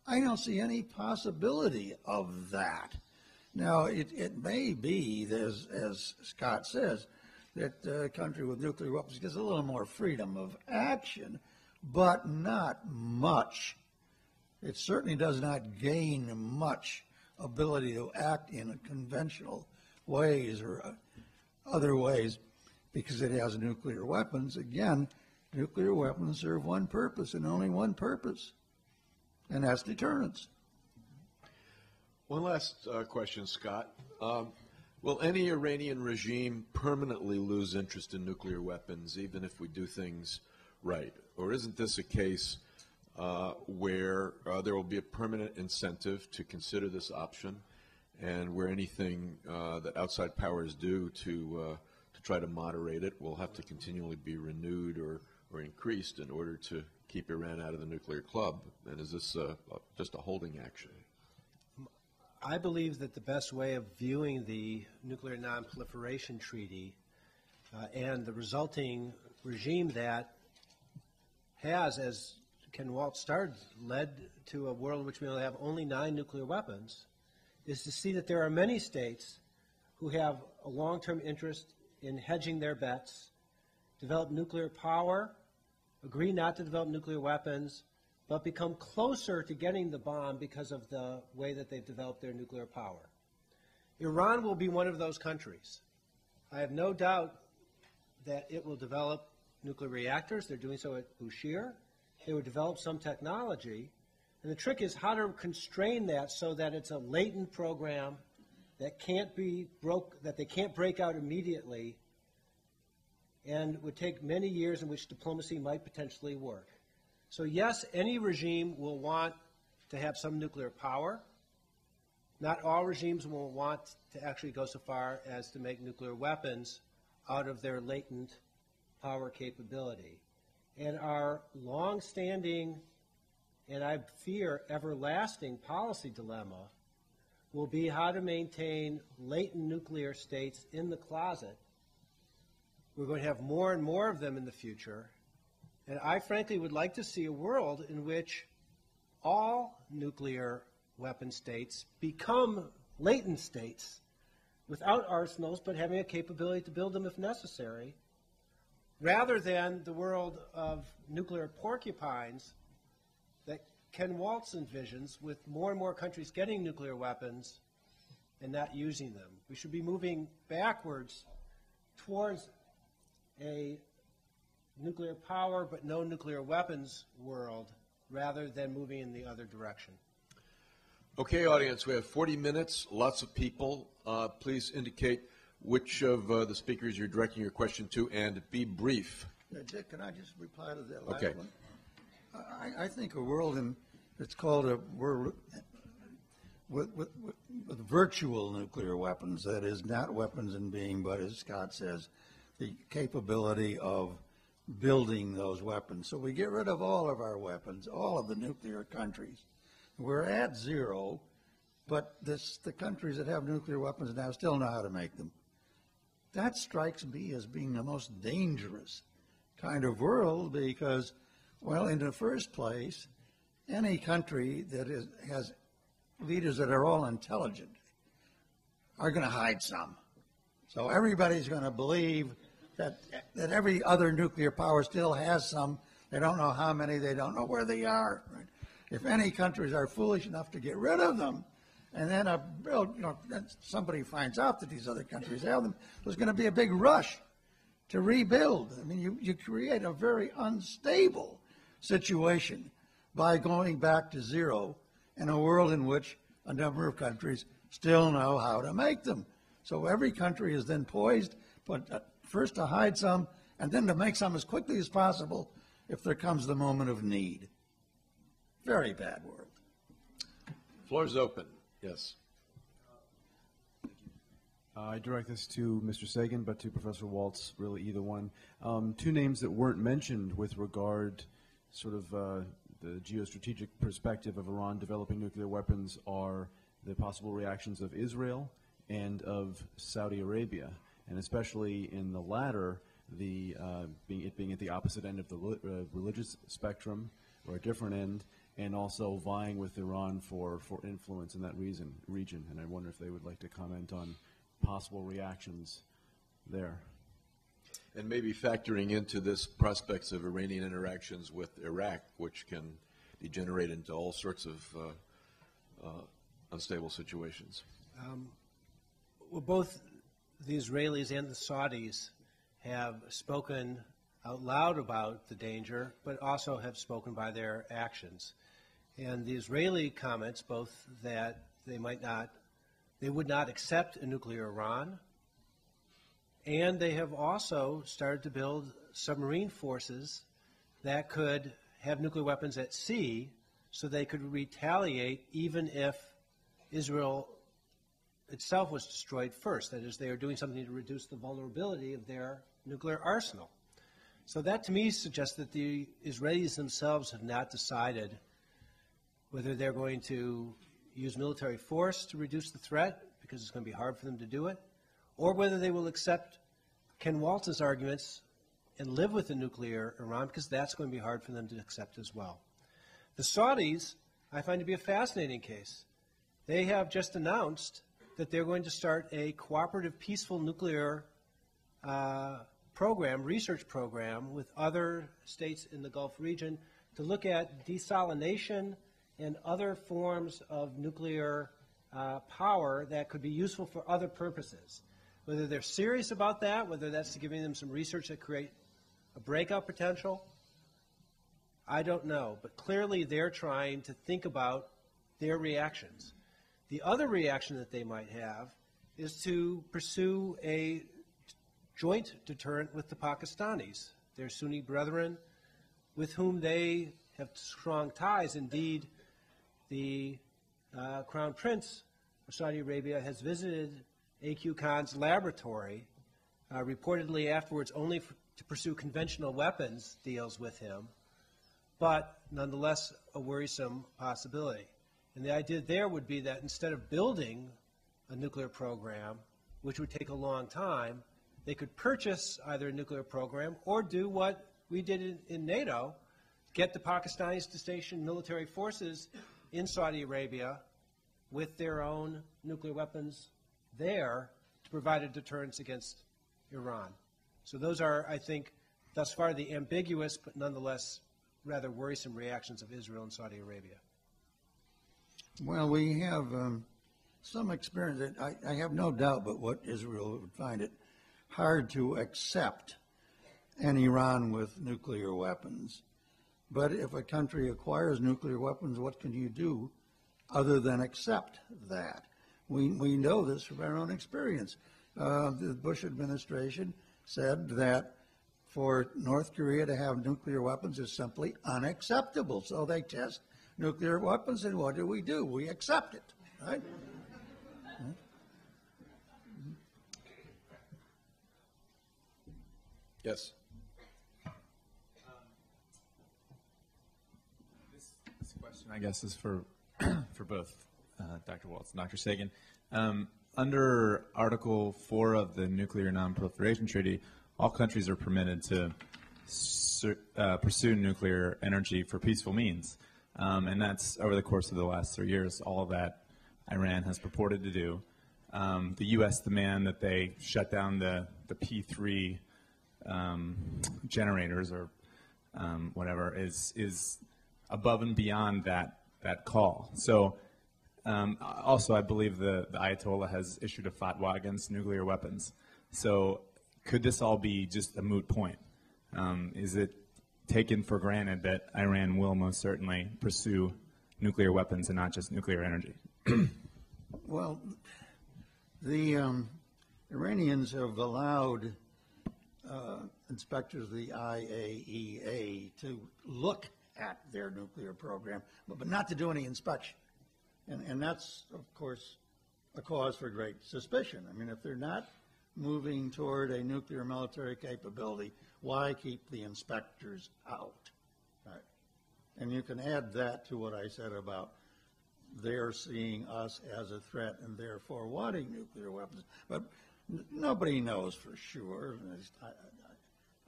I don't see any possibility of that. Now, it may be, as Scott says, that a country with nuclear weapons gets a little more freedom of action, but not much. It certainly does not gain much ability to act in conventional ways or other ways because it has nuclear weapons. Again, nuclear weapons serve one purpose and only one purpose, and that's deterrence. One last question, Scott. Will any Iranian regime permanently lose interest in nuclear weapons, even if we do things right? Or isn't this a case where there will be a permanent incentive to consider this option, and where anything that outside powers do to try to moderate it will have to continually be renewed or increased in order to keep Iran out of the nuclear club? And is this just a holding action? I believe that the best way of viewing the Nuclear Non-Proliferation Treaty and the resulting regime that has, as Ken Waltz started, led to a world in which we only have only 9 nuclear weapons, is to see that there are many states who have a long-term interest in hedging their bets, develop nuclear power, agree not to develop nuclear weapons, but become closer to getting the bomb because of the way that they've developed their nuclear power. Iran will be one of those countries. I have no doubt that it will develop nuclear reactors. They're doing so at Bushehr. They will develop some technology. And the trick is how to constrain that so that it's a latent program that that they can't break out immediately, and would take many years in which diplomacy might potentially work. So yes, any regime will want to have some nuclear power. Not all regimes will want to actually go so far as to make nuclear weapons out of their latent power capability. And our long-standing, and I fear everlasting, policy dilemma will be how to maintain latent nuclear states in the closet. We're going to have more and more of them in the future. And I frankly would like to see a world in which all nuclear weapon states become latent states without arsenals, but having a capability to build them if necessary, rather than the world of nuclear porcupines that Ken Waltz envisions, with more and more countries getting nuclear weapons and not using them. We should be moving backwards towards a nuclear power but no nuclear weapons world, rather than moving in the other direction. Okay, audience, we have 40 minutes, lots of people. Please indicate which of the speakers you're directing your question to, and be brief. Dick, can I just reply to that last Okay. one? I think a world it's called a world with virtual nuclear weapons, that is, not weapons in being, but as Scott says, the capability of building those weapons. So we get rid of all of our weapons, all of the nuclear countries. We're at zero, but the countries that have nuclear weapons now still know how to make them. That strikes me as being the most dangerous kind of world because, well, in the first place, any country that has leaders that are all intelligent are going to hide some. So everybody's going to believe that every other nuclear power still has some. They don't know how many. They don't know where they are. Right? If any countries are foolish enough to get rid of them, and then somebody finds out that these other countries have them, there's going to be a big rush to rebuild. I mean, you create a very unstable situation by going back to zero in a world in which a number of countries still know how to make them. So every country is then poised, but first to hide some, and then to make some as quickly as possible if there comes the moment of need. Very bad world. Floor is open. Yes. I direct this to Mr. Sagan, but to Professor Waltz, really either one. Two names that weren't mentioned with regard sort of the geostrategic perspective of Iran developing nuclear weapons are the possible reactions of Israel and of Saudi Arabia, and especially in the latter, it being at the opposite end of the religious spectrum, or a different end, and also vying with Iran for influence in that region. And I wonder if they would like to comment on possible reactions there. And maybe factoring into this prospects of Iranian interactions with Iraq, which can degenerate into all sorts of unstable situations. Well, both the Israelis and the Saudis have spoken out loud about the danger, but also have spoken by their actions. And the Israeli comments both that they would not accept a nuclear Iran, and they have also started to build submarine forces that could have nuclear weapons at sea so they could retaliate even if Israel itself was destroyed first. That is, they are doing something to reduce the vulnerability of their nuclear arsenal. So that to me suggests that the Israelis themselves have not decided whether they're going to use military force to reduce the threat, because it's going to be hard for them to do it, or whether they will accept Ken Waltz's arguments and live with the nuclear Iran, because that's going to be hard for them to accept as well. The Saudis, I find to be a fascinating case. They have just announced that they're going to start a cooperative peaceful nuclear research program with other states in the Gulf region to look at desalination and other forms of nuclear power that could be useful for other purposes. Whether they're serious about that, whether that's giving them some research that create a breakout potential, I don't know. But clearly they're trying to think about their reactions. The other reaction that they might have is to pursue a joint deterrent with the Pakistanis, their Sunni brethren, with whom they have strong ties. Indeed, the Crown Prince of Saudi Arabia has visited A.Q. Khan's laboratory, reportedly afterwards only to pursue conventional weapons deals with him, but nonetheless a worrisome possibility. And the idea there would be that instead of building a nuclear program, which would take a long time, they could purchase either a nuclear program or do what we did in NATO, get the Pakistanis to station military forces in Saudi Arabia with their own nuclear weapons there to provide a deterrence against Iran. So those are, I think, thus far the ambiguous but nonetheless rather worrisome reactions of Israel and Saudi Arabia. Well, we have some experience. I have no doubt but what Israel would find it hard to accept an Iran with nuclear weapons. But if a country acquires nuclear weapons, what can you do other than accept that? We know this from our own experience. The Bush administration said that for North Korea to have nuclear weapons is simply unacceptable. So they test nuclear weapons, and what do? We accept it, right? Yes. This question, I guess, is for both Dr. Waltz and Dr. Sagan. Under Article 4 of the Nuclear Non-Proliferation Treaty, all countries are permitted to pursue nuclear energy for peaceful means. And that's over the course of the last 3 years, all that Iran has purported to do. the U.S. demand that they shut down the P3 generators or whatever is above and beyond that call. So also I believe the Ayatollah has issued a fatwa against nuclear weapons. So could this all be just a moot point? Is it taken for granted that Iran will most certainly pursue nuclear weapons and not just nuclear energy? Well, the Iranians have allowed inspectors of the IAEA to look at their nuclear program, but not to do any inspection. And that's, of course, a cause for great suspicion. I mean, if they're not moving toward a nuclear military capability, why keep the inspectors out? Right. And you can add that to what I said about they're seeing us as a threat and therefore wanting nuclear weapons. But nobody knows for sure.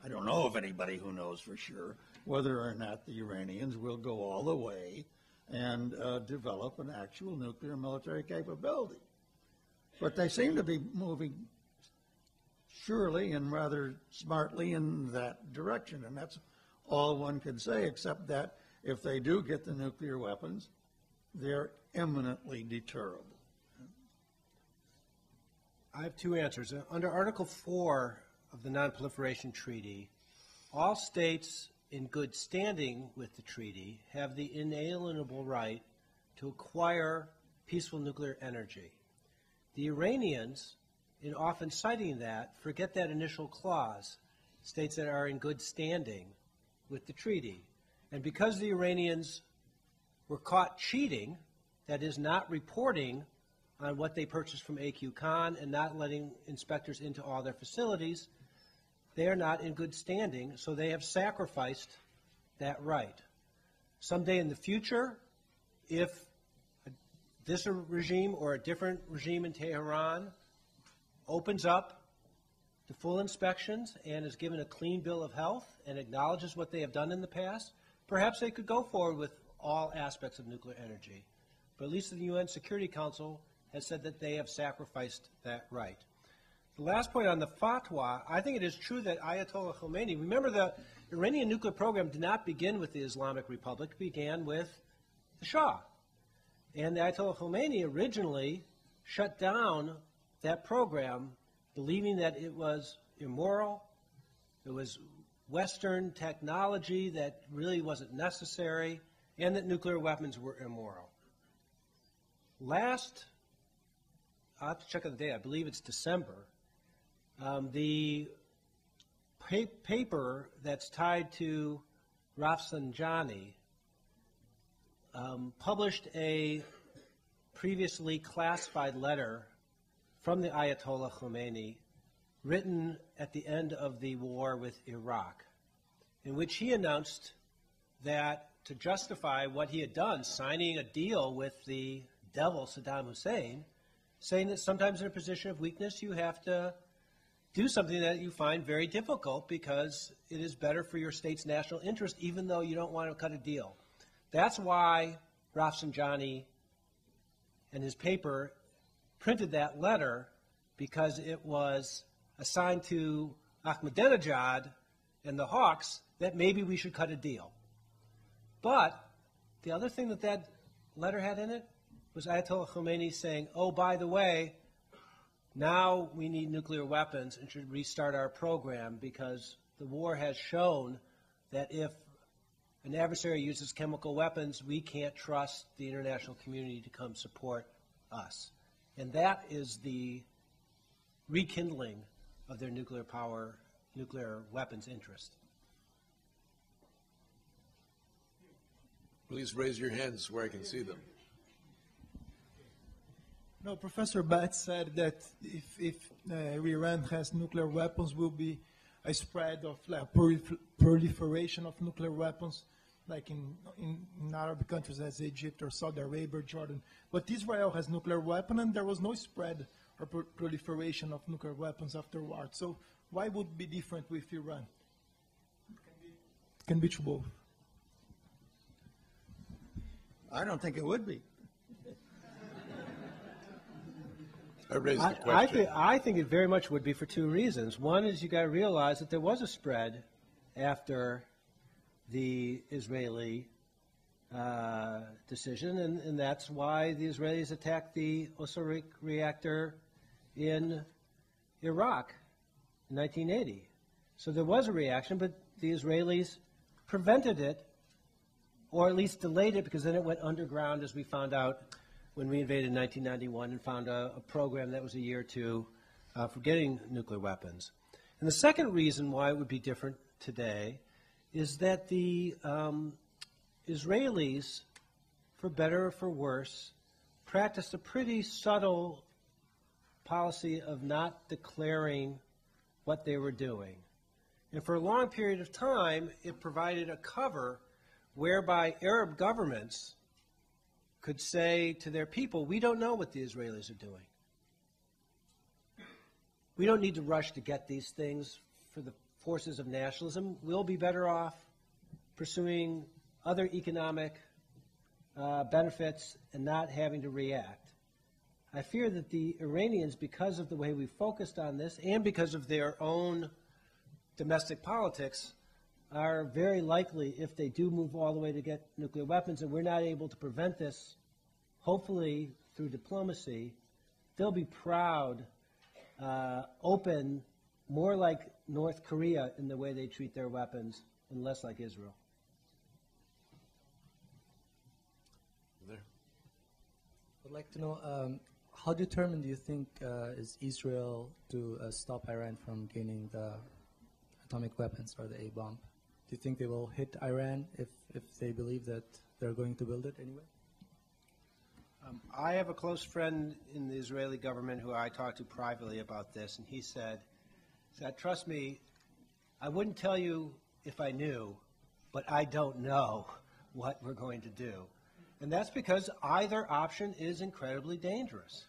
I don't know of anybody who knows for sure whether or not the Iranians will go all the way and develop an actual nuclear military capability. But they seem to be moving surely and rather smartly in that direction, and that's all one can say, except that if they do get the nuclear weapons, they're eminently deterrable. I have two answers. Under Article 4 of the Non-Proliferation Treaty, all states in good standing with the treaty have the inalienable right to acquire peaceful nuclear energy. The Iranians, in often citing that, forget that initial clause, states that are in good standing with the treaty. And because the Iranians were caught cheating, that is, not reporting on what they purchased from AQ Khan and not letting inspectors into all their facilities, they are not in good standing, so they have sacrificed that right. Someday in the future, if this regime or a different regime in Tehran opens up to full inspections and is given a clean bill of health and acknowledges what they have done in the past, perhaps they could go forward with all aspects of nuclear energy. But at least the UN Security Council has said that they have sacrificed that right. The last point on the fatwa, I think it is true that Ayatollah Khomeini, remember the Iranian nuclear program did not begin with the Islamic Republic, it began with the Shah. And the Ayatollah Khomeini originally shut down that program, believing that it was immoral, it was Western technology that really wasn't necessary, and that nuclear weapons were immoral. I'll have to check on the date, I believe it's December, the paper that's tied to Rafsanjani published a previously classified letter from the Ayatollah Khomeini written at the end of the war with Iraq, in which he announced that to justify what he had done, signing a deal with the devil Saddam Hussein, saying that sometimes in a position of weakness you have to do something that you find very difficult because it is better for your state's national interest even though you don't want to cut a deal. That's why Rafsanjani and his paper printed that letter, because it was assigned to Ahmadinejad and the Hawks that maybe we should cut a deal. But the other thing that that letter had in it was Ayatollah Khomeini saying, oh, by the way, now we need nuclear weapons and should restart our program because the war has shown that if an adversary uses chemical weapons, we can't trust the international community to come support us. And that is the rekindling of their nuclear weapons interest. Please raise your hands where I can see them. No, Professor Batts said that if Iran has nuclear weapons, will be a spread of proliferation of nuclear weapons, like in Arab countries as Egypt or Saudi Arabia or Jordan. But Israel has nuclear weapons, and there was no spread or proliferation of nuclear weapons afterwards. So why would it be different with Iran? It can be true both. I don't think it would be. I raised the question. I think it very much would be for two reasons. One is you got to realize that there was a spread after the Israeli decision, and that's why the Israelis attacked the Osir reactor in Iraq in 1980. So there was a reaction, but the Israelis prevented it, or at least delayed it, because then it went underground, as we found out when we invaded in 1991 and found a program that was a year or two for getting nuclear weapons. And the second reason why it would be different today is that the Israelis, for better or for worse, practiced a pretty subtle policy of not declaring what they were doing. And for a long period of time, it provided a cover whereby Arab governments could say to their people, we don't know what the Israelis are doing. We don't need to rush to get these things for the forces of nationalism. We'll be better off pursuing other economic benefits and not having to react. I fear that the Iranians, because of the way we focused on this and because of their own domestic politics, are very likely, if they do move all the way to get nuclear weapons and we're not able to prevent this, hopefully through diplomacy, they'll be proud, open, more like North Korea in the way they treat their weapons and less like Israel. There. I'd like to know, how determined do you think is Israel to stop Iran from gaining the atomic weapons or the A-bomb? Do you think they will hit Iran if they believe that they're going to build it anyway? I have a close friend in the Israeli government who I talked to privately about this, and he said, trust me, I wouldn't tell you if I knew, but I don't know what we're going to do. And that's because either option is incredibly dangerous.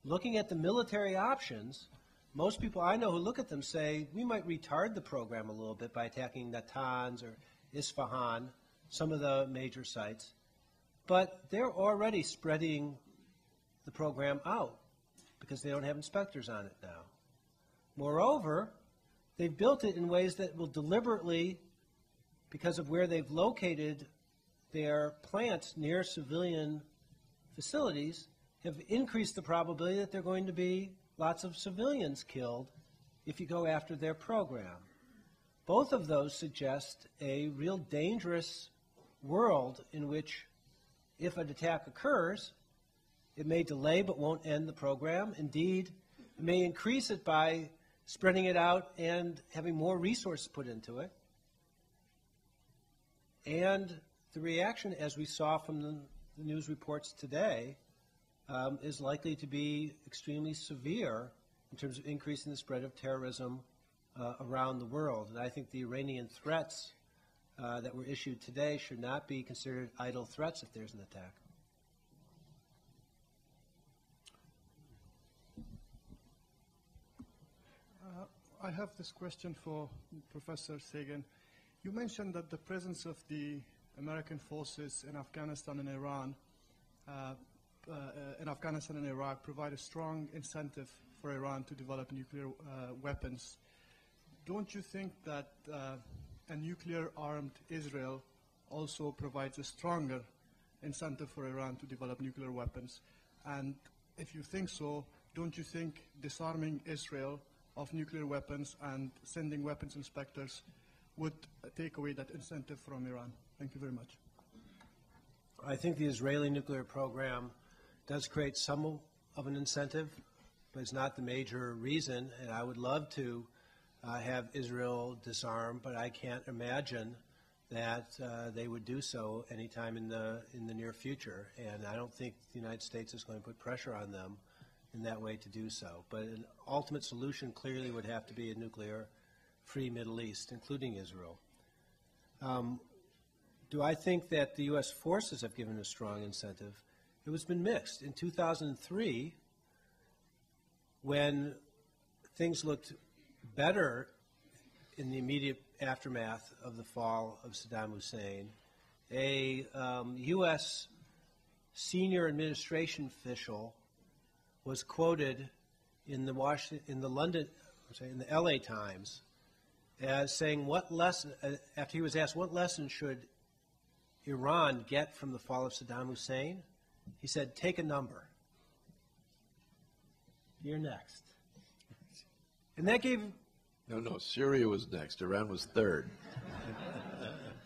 Looking at the military options, most people I know who look at them say, we might retard the program a little bit by attacking Natanz or Isfahan, some of the major sites. But they're already spreading the program out because they don't have inspectors on it now. Moreover, they've built it in ways that will deliberately, because of where they've located their plants near civilian facilities, have increased the probability that there are going to be lots of civilians killed if you go after their program. Both of those suggest a real dangerous world in which, if an attack occurs, it may delay but won't end the program. Indeed, it may increase it by spreading it out and having more resources put into it. And the reaction, as we saw from the news reports today, is likely to be extremely severe in terms of increasing the spread of terrorism around the world. And I think the Iranian threats that were issued today should not be considered idle threats if there's an attack. I have this question for Professor Sagan. You mentioned that the presence of the American forces in Afghanistan and Iran, and Iraq provide a strong incentive for Iran to develop nuclear weapons. Don't you think that a nuclear-armed Israel also provides a stronger incentive for Iran to develop nuclear weapons? And if you think so, don't you think disarming Israel of nuclear weapons and sending weapons inspectors would take away that incentive from Iran? Thank you very much. I think the Israeli nuclear program does create some of an incentive, but it's not the major reason. And I would love to have Israel disarm, but I can't imagine that they would do so anytime in the near future. And I don't think the United States is going to put pressure on them in that way to do so. But an ultimate solution clearly would have to be a nuclear-free Middle East, including Israel. Do I think that the U.S. forces have given a strong incentive? It has been mixed. In 2003, when things looked better in the immediate aftermath of the fall of Saddam Hussein, a U.S. senior administration official was quoted in the LA Times as saying what lesson, after he was asked what lesson should Iran get from the fall of Saddam Hussein, he said, take a number. You're next. And that gave... No, Syria was next. Iran was third.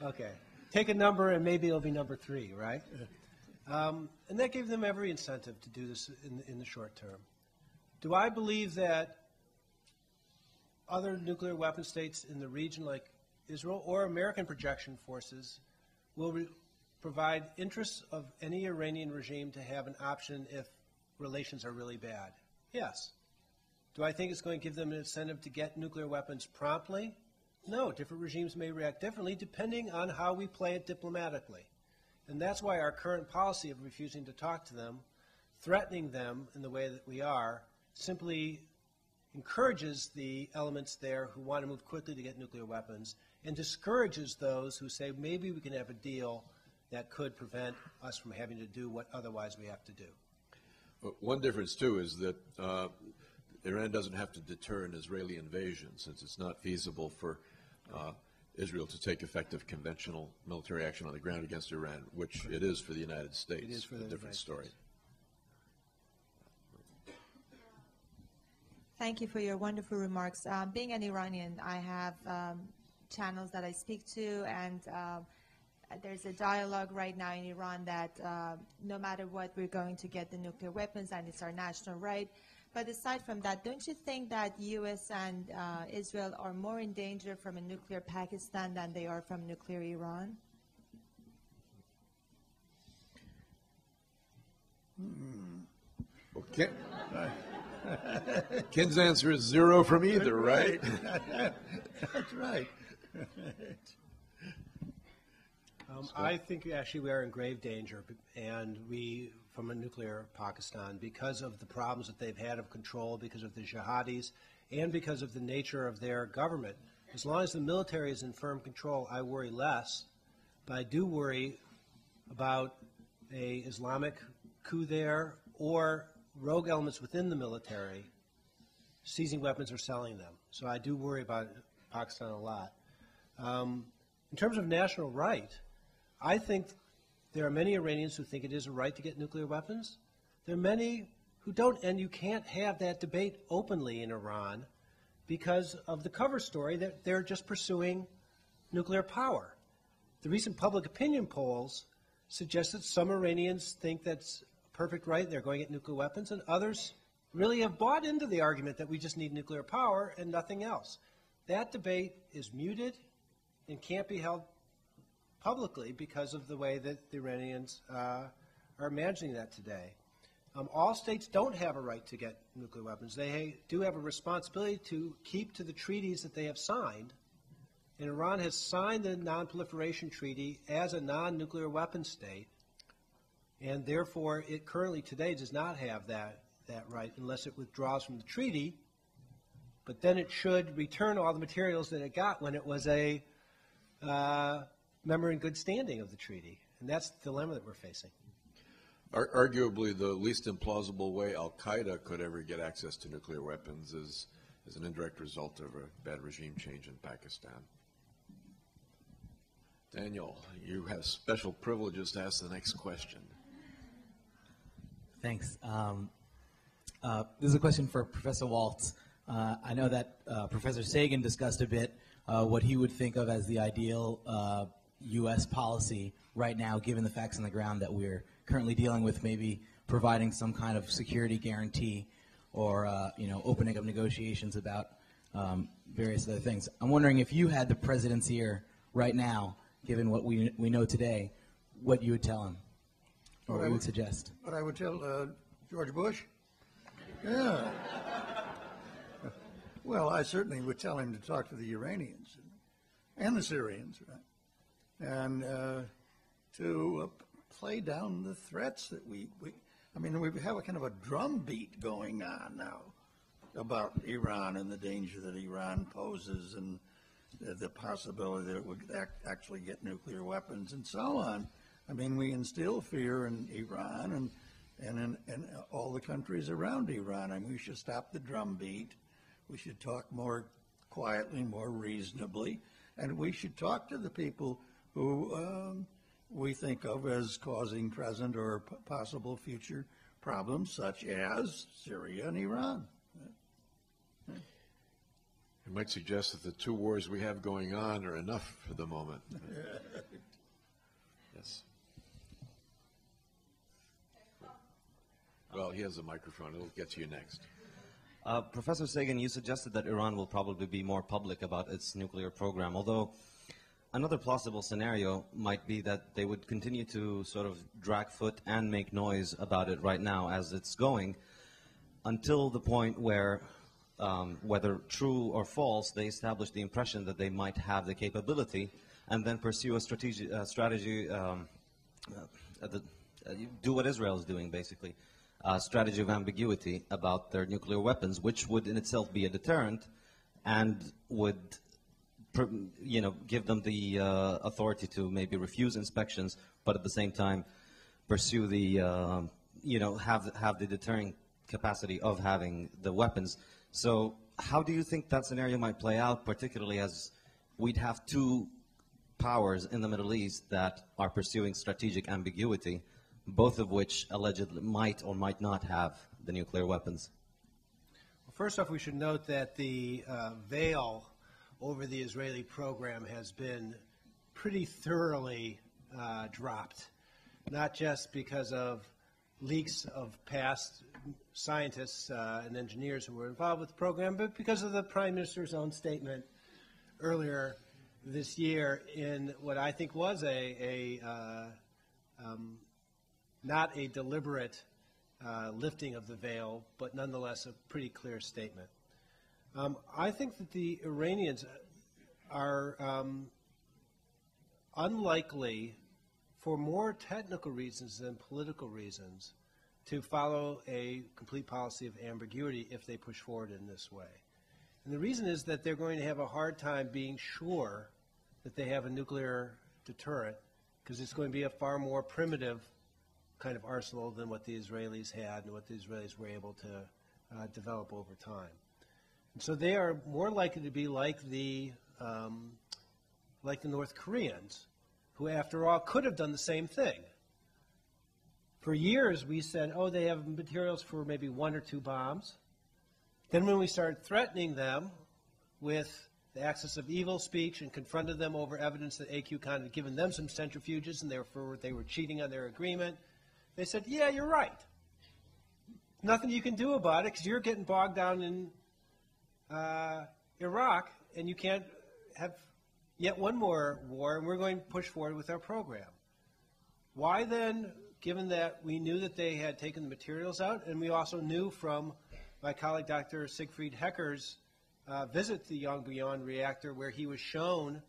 Okay. Take a number and maybe it'll be number 3, right? And that gave them every incentive to do this in the short term. Do I believe that other nuclear weapon states in the region like Israel or American projection forces will provide interests of any Iranian regime to have an option if relations are really bad? Yes. Do I think it's going to give them an incentive to get nuclear weapons promptly? No. Different regimes may react differently depending on how we play it diplomatically. And that's why our current policy of refusing to talk to them, threatening them in the way that we are, simply encourages the elements there who want to move quickly to get nuclear weapons and discourages those who say maybe we can have a deal that could prevent us from having to do what otherwise we have to do. One difference, too, is that Iran doesn't have to deter an Israeli invasion, since it's not feasible for Israel to take effective conventional military action on the ground against Iran, which it is for the United States. It is for the different story. Thank you for your wonderful remarks. Being an Iranian, I have channels that I speak to, and there's a dialogue right now in Iran that no matter what, we're going to get the nuclear weapons, and it's our national right. But aside from that, don't you think that U.S. and Israel are more in danger from a nuclear Pakistan than they are from nuclear Iran? Well, Ken's answer is 0 from either, right? That's right. I think actually we are in grave danger, and we, from a nuclear Pakistan, because of the problems that they've had of control, because of the jihadis, and because of the nature of their government. As long as the military is in firm control, I worry less, but I do worry about a Islamic coup there or rogue elements within the military seizing weapons or selling them. So I do worry about Pakistan a lot. In terms of national right, I think there are many Iranians who think it is a right to get nuclear weapons. There are many who don't, and you can't have that debate openly in Iran because of the cover story that they're just pursuing nuclear power. The recent public opinion polls suggest that some Iranians think that's a perfect right, they're going to get nuclear weapons, and others really have bought into the argument that we just need nuclear power and nothing else. That debate is muted and can't be held publicly because of the way that the Iranians are managing that today. All states don't have a right to get nuclear weapons. They do have a responsibility to keep to the treaties that they have signed. And Iran has signed the Non-Proliferation Treaty as a non-nuclear weapon state, and therefore it currently today does not have that right unless it withdraws from the treaty. But then it should return all the materials that it got when it was a member in good standing of the treaty. And that's the dilemma that we're facing. Arguably, the least implausible way al-Qaeda could ever get access to nuclear weapons is an indirect result of a bad regime change in Pakistan. Daniel, you have special privileges to ask the next question. Thanks. This is a question for Professor Waltz. I know that Professor Sagan discussed a bit what he would think of as the ideal U.S. policy right now, given the facts on the ground that we're currently dealing with, maybe providing some kind of security guarantee or opening up negotiations about various other things. I'm wondering if you had the presidency here right now, given what we know today, what you would tell him or what you would suggest. What I would tell George Bush? Yeah. Well, I certainly would tell him to talk to the Iranians and the Syrians, right? And to play down the threats that we have a kind of a drumbeat going on now about Iran and the danger that Iran poses and the possibility that it would actually get nuclear weapons and so on. I mean, we instill fear in Iran and in all the countries around Iran. I mean, we should stop the drumbeat. We should talk more quietly, more reasonably, and we should talk to the people who we think of as causing present or possible future problems, such as Syria and Iran. I might suggest that the two wars we have going on are enough for the moment. Yes. Well, he has a microphone. It'll get to you next. Professor Sagan, you suggested that Iran will probably be more public about its nuclear program, although another plausible scenario might be that they would continue to sort of drag foot and make noise about it right now as it's going until the point where, whether true or false, they establish the impression that they might have the capability and then pursue a strategy, do what Israel is doing, basically. Strategy of ambiguity about their nuclear weapons, which would in itself be a deterrent and would, give them the authority to maybe refuse inspections, but at the same time pursue the, have the deterring capacity of having the weapons. So how do you think that scenario might play out, particularly as we'd have two powers in the Middle East that are pursuing strategic ambiguity, both of which allegedly might or might not have the nuclear weapons? Well, first off, we should note that the veil over the Israeli program has been pretty thoroughly dropped, not just because of leaks of past scientists and engineers who were involved with the program, but because of the Prime Minister's own statement earlier this year in what I think was not a deliberate lifting of the veil, but nonetheless a pretty clear statement. I think that the Iranians are unlikely, for more technical reasons than political reasons, to follow a complete policy of ambiguity if they push forward in this way. And the reason is that they're going to have a hard time being sure that they have a nuclear deterrent, because it's going to be a far more primitive kind of arsenal than what the Israelis had and what the Israelis were able to develop over time. And so they are more likely to be like the North Koreans, who, after all, could have done the same thing. For years, we said, oh, they have materials for maybe 1 or 2 bombs. Then when we started threatening them with the axis of evil speech and confronted them over evidence that AQCon had given them some centrifuges and therefore they were cheating on their agreement, they said, yeah, you're right. Nothing you can do about it because you're getting bogged down in Iraq and you can't have yet one more war, and we're going to push forward with our program. Why then, given that we knew that they had taken the materials out, and we also knew from my colleague Dr. Siegfried Hecker's visit to the Yongbyon reactor, where he was shown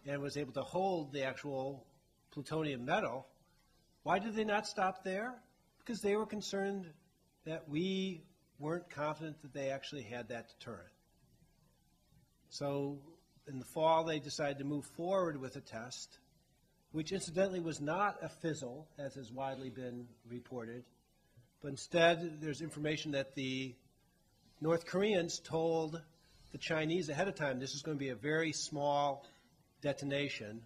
and was able to hold the actual plutonium metal, why did they not stop there? Because they were concerned that we weren't confident that they actually had that deterrent. So in the fall, they decided to move forward with a test, which incidentally was not a fizzle, as has widely been reported, but instead there's information that the North Koreans told the Chinese ahead of time this is going to be a very small detonation,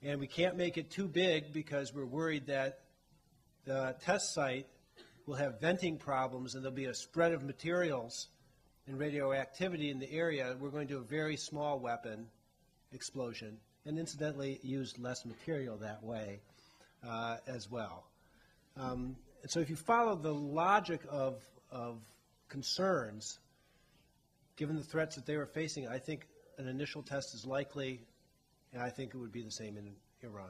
and we can't make it too big because we're worried that the test site will have venting problems and there'll be a spread of materials and radioactivity in the area. We're going to do a very small weapon explosion, and incidentally used less material that way as well. And so if you follow the logic of concerns, given the threats that they were facing, I think an initial test is likely, and I think it would be the same in Iran.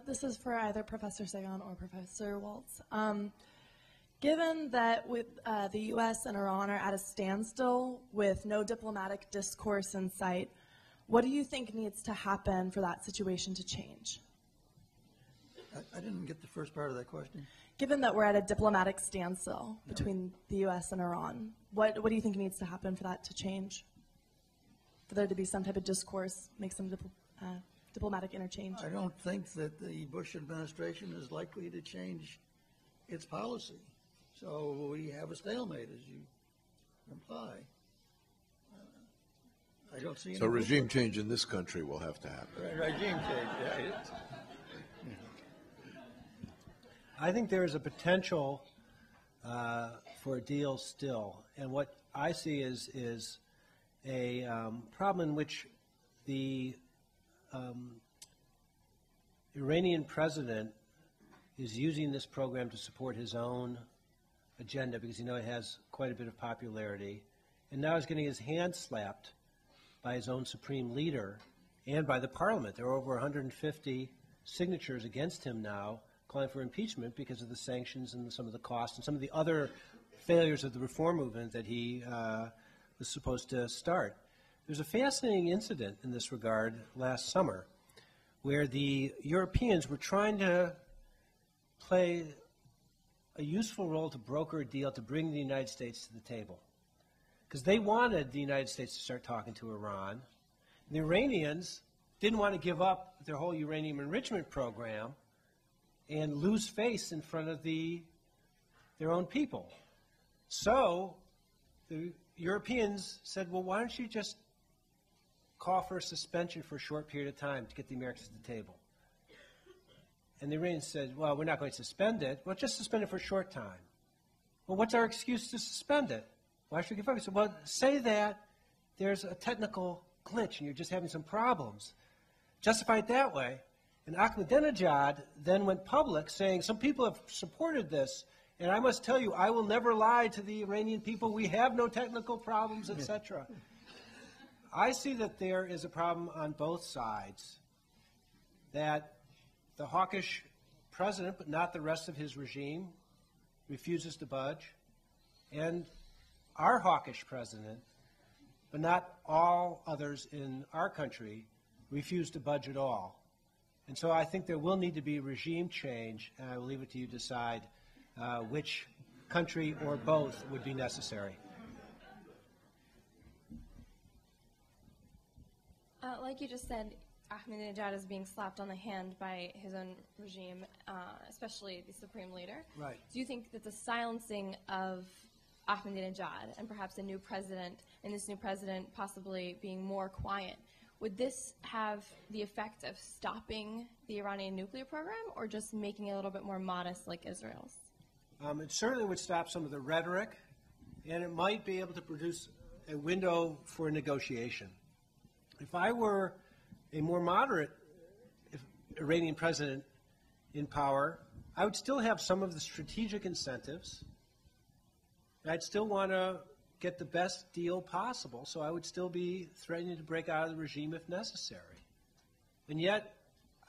This is for either Professor Sagan or Professor Waltz. Given that with the U.S. and Iran are at a standstill with no diplomatic discourse in sight, what do you think needs to happen for that situation to change? I didn't get the first part of that question. Given that we're at a diplomatic standstill between the U.S. and Iran, what do you think needs to happen for that to change? for there to be some type of discourse, make some diplomatic interchange? I don't think that the Bush administration is likely to change its policy. So we have a stalemate, as you imply. I don't see any. So regime change in this country will have to happen. Regime change, yeah. I think there is a potential for a deal still, and what I see is a problem in which the Iranian president is using this program to support his own agenda because it has quite a bit of popularity, and now he's getting his hand slapped by his own supreme leader and by the parliament. There are over 150 signatures against him now calling for impeachment because of the sanctions and some of the costs and some of the other failures of the reform movement that he was supposed to start. There's a fascinating incident in this regard last summer where the Europeans were trying to play a useful role to broker a deal to bring the United States to the table. Because they wanted the United States to start talking to Iran. The Iranians didn't want to give up their whole uranium enrichment program and lose face in front of their own people. So the Europeans said, well, why don't you just call for a suspension for a short period of time to get the Americans to the table? And the Iranians said, well, we're not going to suspend it. Well, just suspend it for a short time. Well, what's our excuse to suspend it? Why should we give up? He said, well, say that there's a technical glitch and you're just having some problems. Justify it that way. And Ahmadinejad then went public saying, some people have supported this, and I must tell you, I will never lie to the Iranian people. We have no technical problems, etc. I see that there is a problem on both sides, that the hawkish president, but not the rest of his regime, refuses to budge, and our hawkish president, but not all others in our country, refuse to budge at all. And so I think there will need to be regime change, and I will leave it to you to decide which country or both would be necessary. Like you just said, Ahmadinejad is being slapped on the hand by his own regime, especially the supreme leader. Right. Do you think that the silencing of Ahmadinejad and perhaps a new president, and this new president possibly being more quiet, would this have the effect of stopping the Iranian nuclear program or just making it a little bit more modest like Israel's? It certainly would stop some of the rhetoric, and it might be able to produce a window for negotiation. If I were a more moderate Iranian president in power, I would still have some of the strategic incentives. I'd still want to get the best deal possible, so I would still be threatening to break out of the regime if necessary. And yet,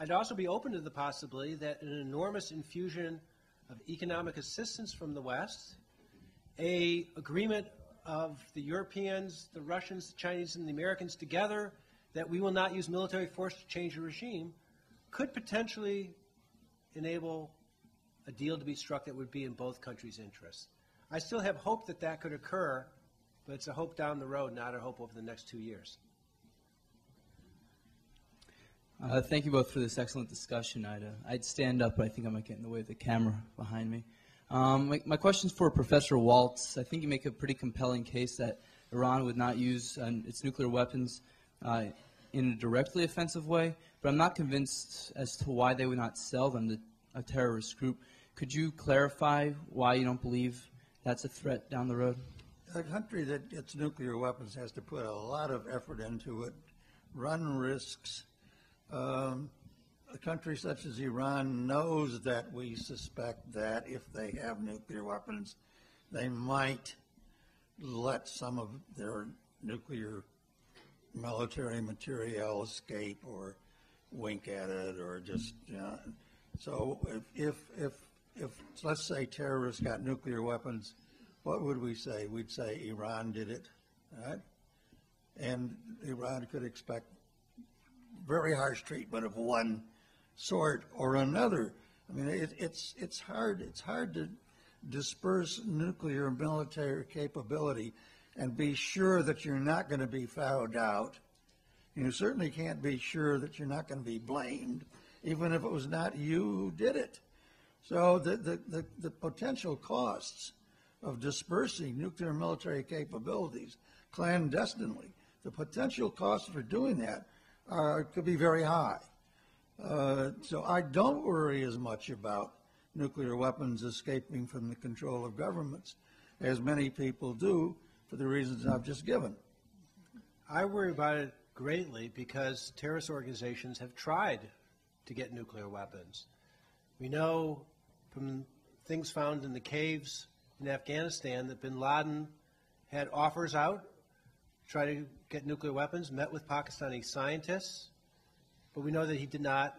I'd also be open to the possibility that an enormous infusion of economic assistance from the West, an agreement of the Europeans, the Russians, the Chinese, and the Americans together that we will not use military force to change the regime, could potentially enable a deal to be struck that would be in both countries' interests. I still have hope that that could occur, but it's a hope down the road, not a hope over the next 2 years. Thank you both for this excellent discussion. I'd stand up, but I think I might get in the way of the camera behind me. My question's for Professor Waltz. I think you make a pretty compelling case that Iran would not use its nuclear weapons in a directly offensive way, but I'm not convinced as to why they would not sell them to a terrorist group. Could you clarify why you don't believe that's a threat down the road? A country that gets nuclear weapons has to put a lot of effort into it, run risks. A country such as Iran knows that we suspect that if they have nuclear weapons, they might let some of their nuclear military material escape or wink at it or just, so if let's say terrorists got nuclear weapons, what would we say? We'd say Iran did it, right? And Iran could expect very harsh treatment of one sort or another. I mean, it's hard to disperse nuclear military capability and be sure that you're not going to be found out. You certainly can't be sure that you're not going to be blamed, even if it was not you who did it. So the potential costs of dispersing nuclear military capabilities clandestinely, the potential costs for doing that could be very high. So I don't worry as much about nuclear weapons escaping from the control of governments as many people do for the reasons I've just given. I worry about it greatly because terrorist organizations have tried to get nuclear weapons. We know from things found in the caves in Afghanistan that bin Laden had offers out to try to get nuclear weapons, met with Pakistani scientists, but we know that he did not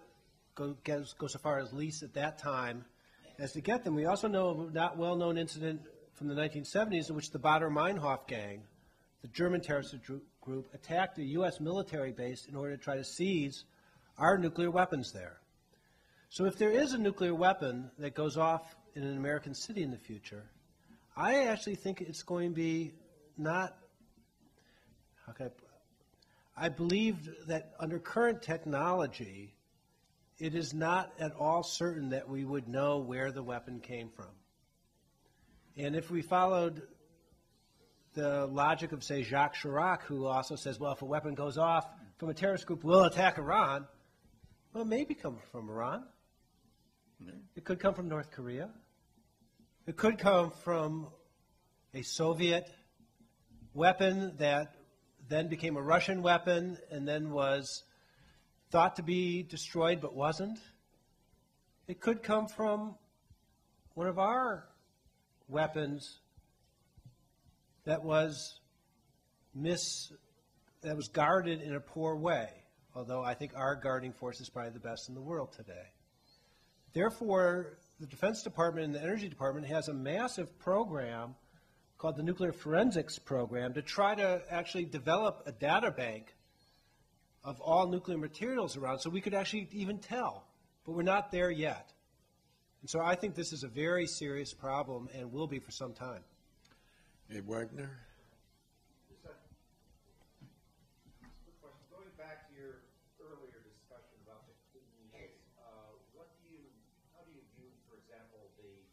go so far as least at that time as to get them. We also know of a not well-known incident from the 1970s in which the Baader-Meinhof gang, the German terrorist group, attacked a U.S. military base in order to try to seize our nuclear weapons there. So if there is a nuclear weapon that goes off in an American city in the future, I actually think it's going to be not, I believe that under current technology, it is not at all certain that we would know where the weapon came from. And if we followed the logic of, say, Jacques Chirac, who also says, well, if a weapon goes off from a terrorist group, we'll attack Iran. Well, it may come from Iran. It could come from North Korea. It could come from a Soviet weapon that then became a Russian weapon and then was thought to be destroyed but wasn't. It could come from one of our weapons that was guarded in a poor way, although I think our guarding force is probably the best in the world today. Therefore, the Defense Department and the Energy Department has a massive program called the Nuclear Forensics Program to try to actually develop a data bank of all nuclear materials around so we could actually even tell, but we're not there yet. And so I think this is a very serious problem and will be for some time. Abe Wagner. Going back to your earlier discussion about the kidneys, how do you view, for example, the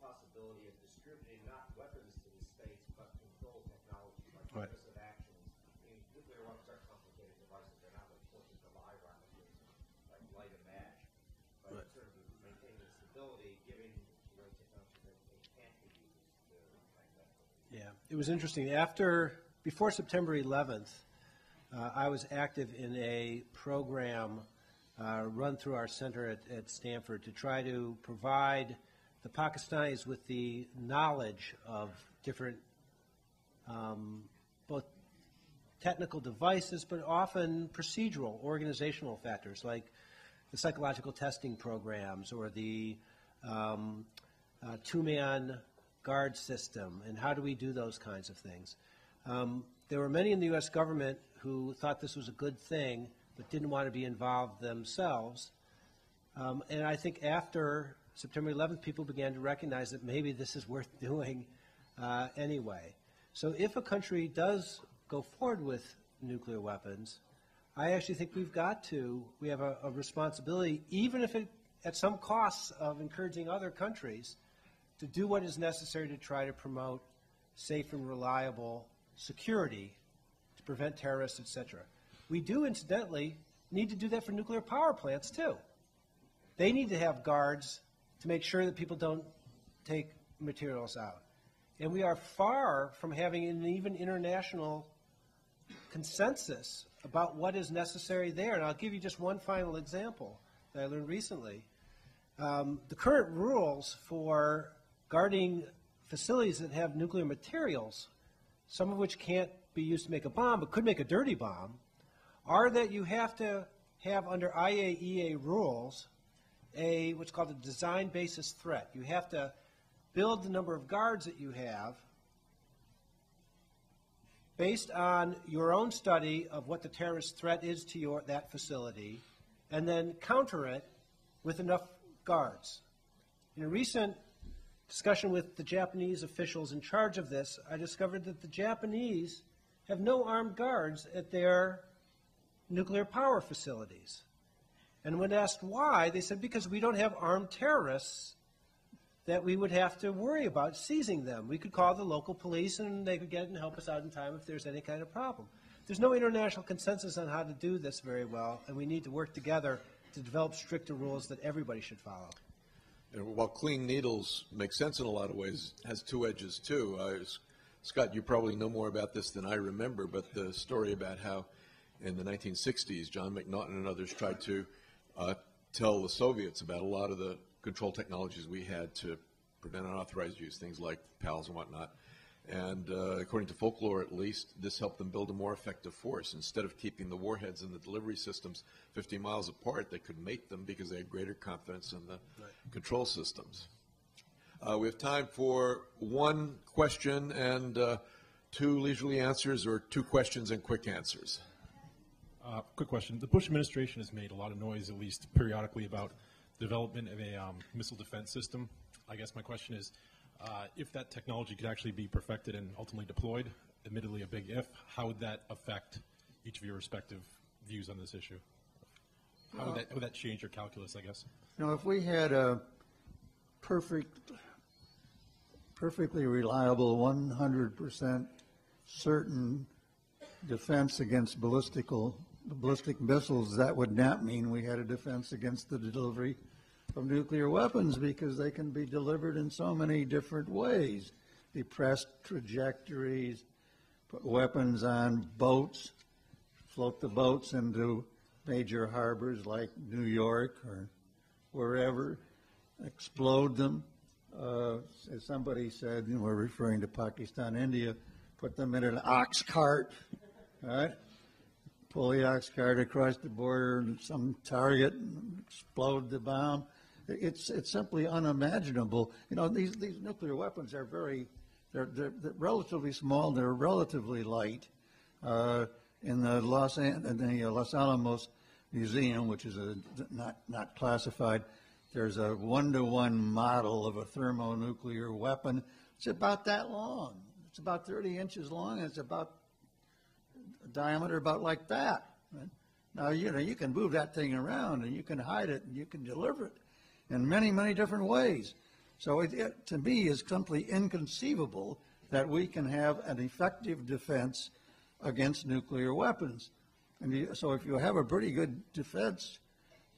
possibility of distributing not weapons to the states, but control technology like aggressive actions? I mean, nuclear weapons are complicated devices. They're not like forces to live rockets, like light a match. But in terms of maintaining stability, giving technology that they can't be used to like that. Yeah, it was interesting. Before September 11th, I was active in a program run through our center at Stanford to try to provide the Pakistanis with the knowledge of different both technical devices, but often procedural, organizational factors like the psychological testing programs or the two-man guard system, and how do we do those kinds of things. There were many in the U.S. government who thought this was a good thing but didn't want to be involved themselves. And I think after September 11th, people began to recognize that maybe this is worth doing anyway. So if a country does go forward with nuclear weapons, I actually think we have a responsibility, even if it at some costs of encouraging other countries, to do what is necessary to try to promote safe and reliable security to prevent terrorists, etc. We do, incidentally, need to do that for nuclear power plants, too. They need to have guards to make sure that people don't take materials out. And we are far from having an even international consensus about what is necessary there. And I'll give you just one final example that I learned recently. The current rules for guarding facilities that have nuclear materials, some of which can't be used to make a bomb but could make a dirty bomb, are that you have to have under IAEA rules what's called a design basis threat. You have to build the number of guards that you have based on your own study of what the terrorist threat is to that facility, and then counter it with enough guards. In a recent discussion with the Japanese officials in charge of this, I discovered that the Japanese have no armed guards at their nuclear power facilities. And when asked why, they said because we don't have armed terrorists that we would have to worry about seizing them. We could call the local police and they could get and help us out in time if there's any kind of problem. There's no international consensus on how to do this very well, and we need to work together to develop stricter rules that everybody should follow. And while clean needles make sense in a lot of ways, it has two edges too. Scott, you probably know more about this than I remember, but the story about how in the 1960s, John McNaughton and others tried to tell the Soviets about a lot of the control technologies we had to prevent unauthorized use, things like PALs and whatnot. And according to folklore, at least, this helped them build a more effective force. Instead of keeping the warheads and the delivery systems 50 miles apart, they could mate them because they had greater confidence in the control systems. We have time for one question and two leisurely answers, or two questions and quick answers. Quick question. The Bush administration has made a lot of noise, at least periodically, about the development of a missile defense system. I guess my question is, if that technology could actually be perfected and ultimately deployed, admittedly a big if, how would that affect each of your respective views on this issue? How would that change your calculus, I guess? You know, if we had a perfectly reliable, 100% certain defense against ballistic missiles, that would not mean we had a defense against the delivery of nuclear weapons, because they can be delivered in so many different ways. Depressed trajectories, put weapons on boats, float the boats into major harbors like New York or wherever, explode them. As somebody said, you know, we're referring to Pakistan, India, put them in an ox cart, right? Pull the ox cart across the border and some target and explode the bomb. It's simply unimaginable. You know, these nuclear weapons are they're relatively small. They're relatively light. In the Los Alamos Museum, which is not classified, there's a 1-to-1 model of a thermonuclear weapon. It's about that long. It's about 30 inches long, and it's about a diameter about like that. Right? Now, you know, you can move that thing around, and you can hide it, and you can deliver it in many, many different ways. So it to me, is simply inconceivable that we can have an effective defense against nuclear weapons. And so if you have a pretty good defense,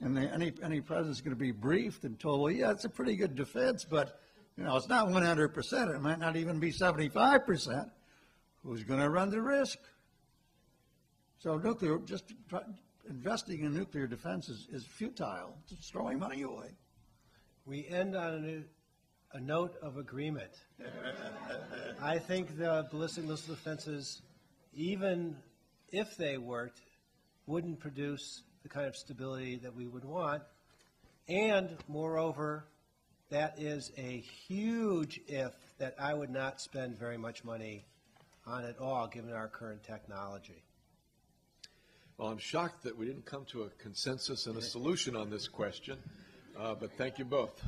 and any president's going to be briefed and told, well, yeah, it's a pretty good defense, but you know, it's not 100%. It might not even be 75%. Who's going to run the risk? So investing in nuclear defense is futile. It's throwing money away. We end on a note of agreement. I think the ballistic missile defenses, even if they worked, wouldn't produce the kind of stability that we would want. And moreover, that is a huge if that I would not spend very much money on at all, given our current technology. Well, I'm shocked that we didn't come to a consensus and a solution on this question, but thank you both.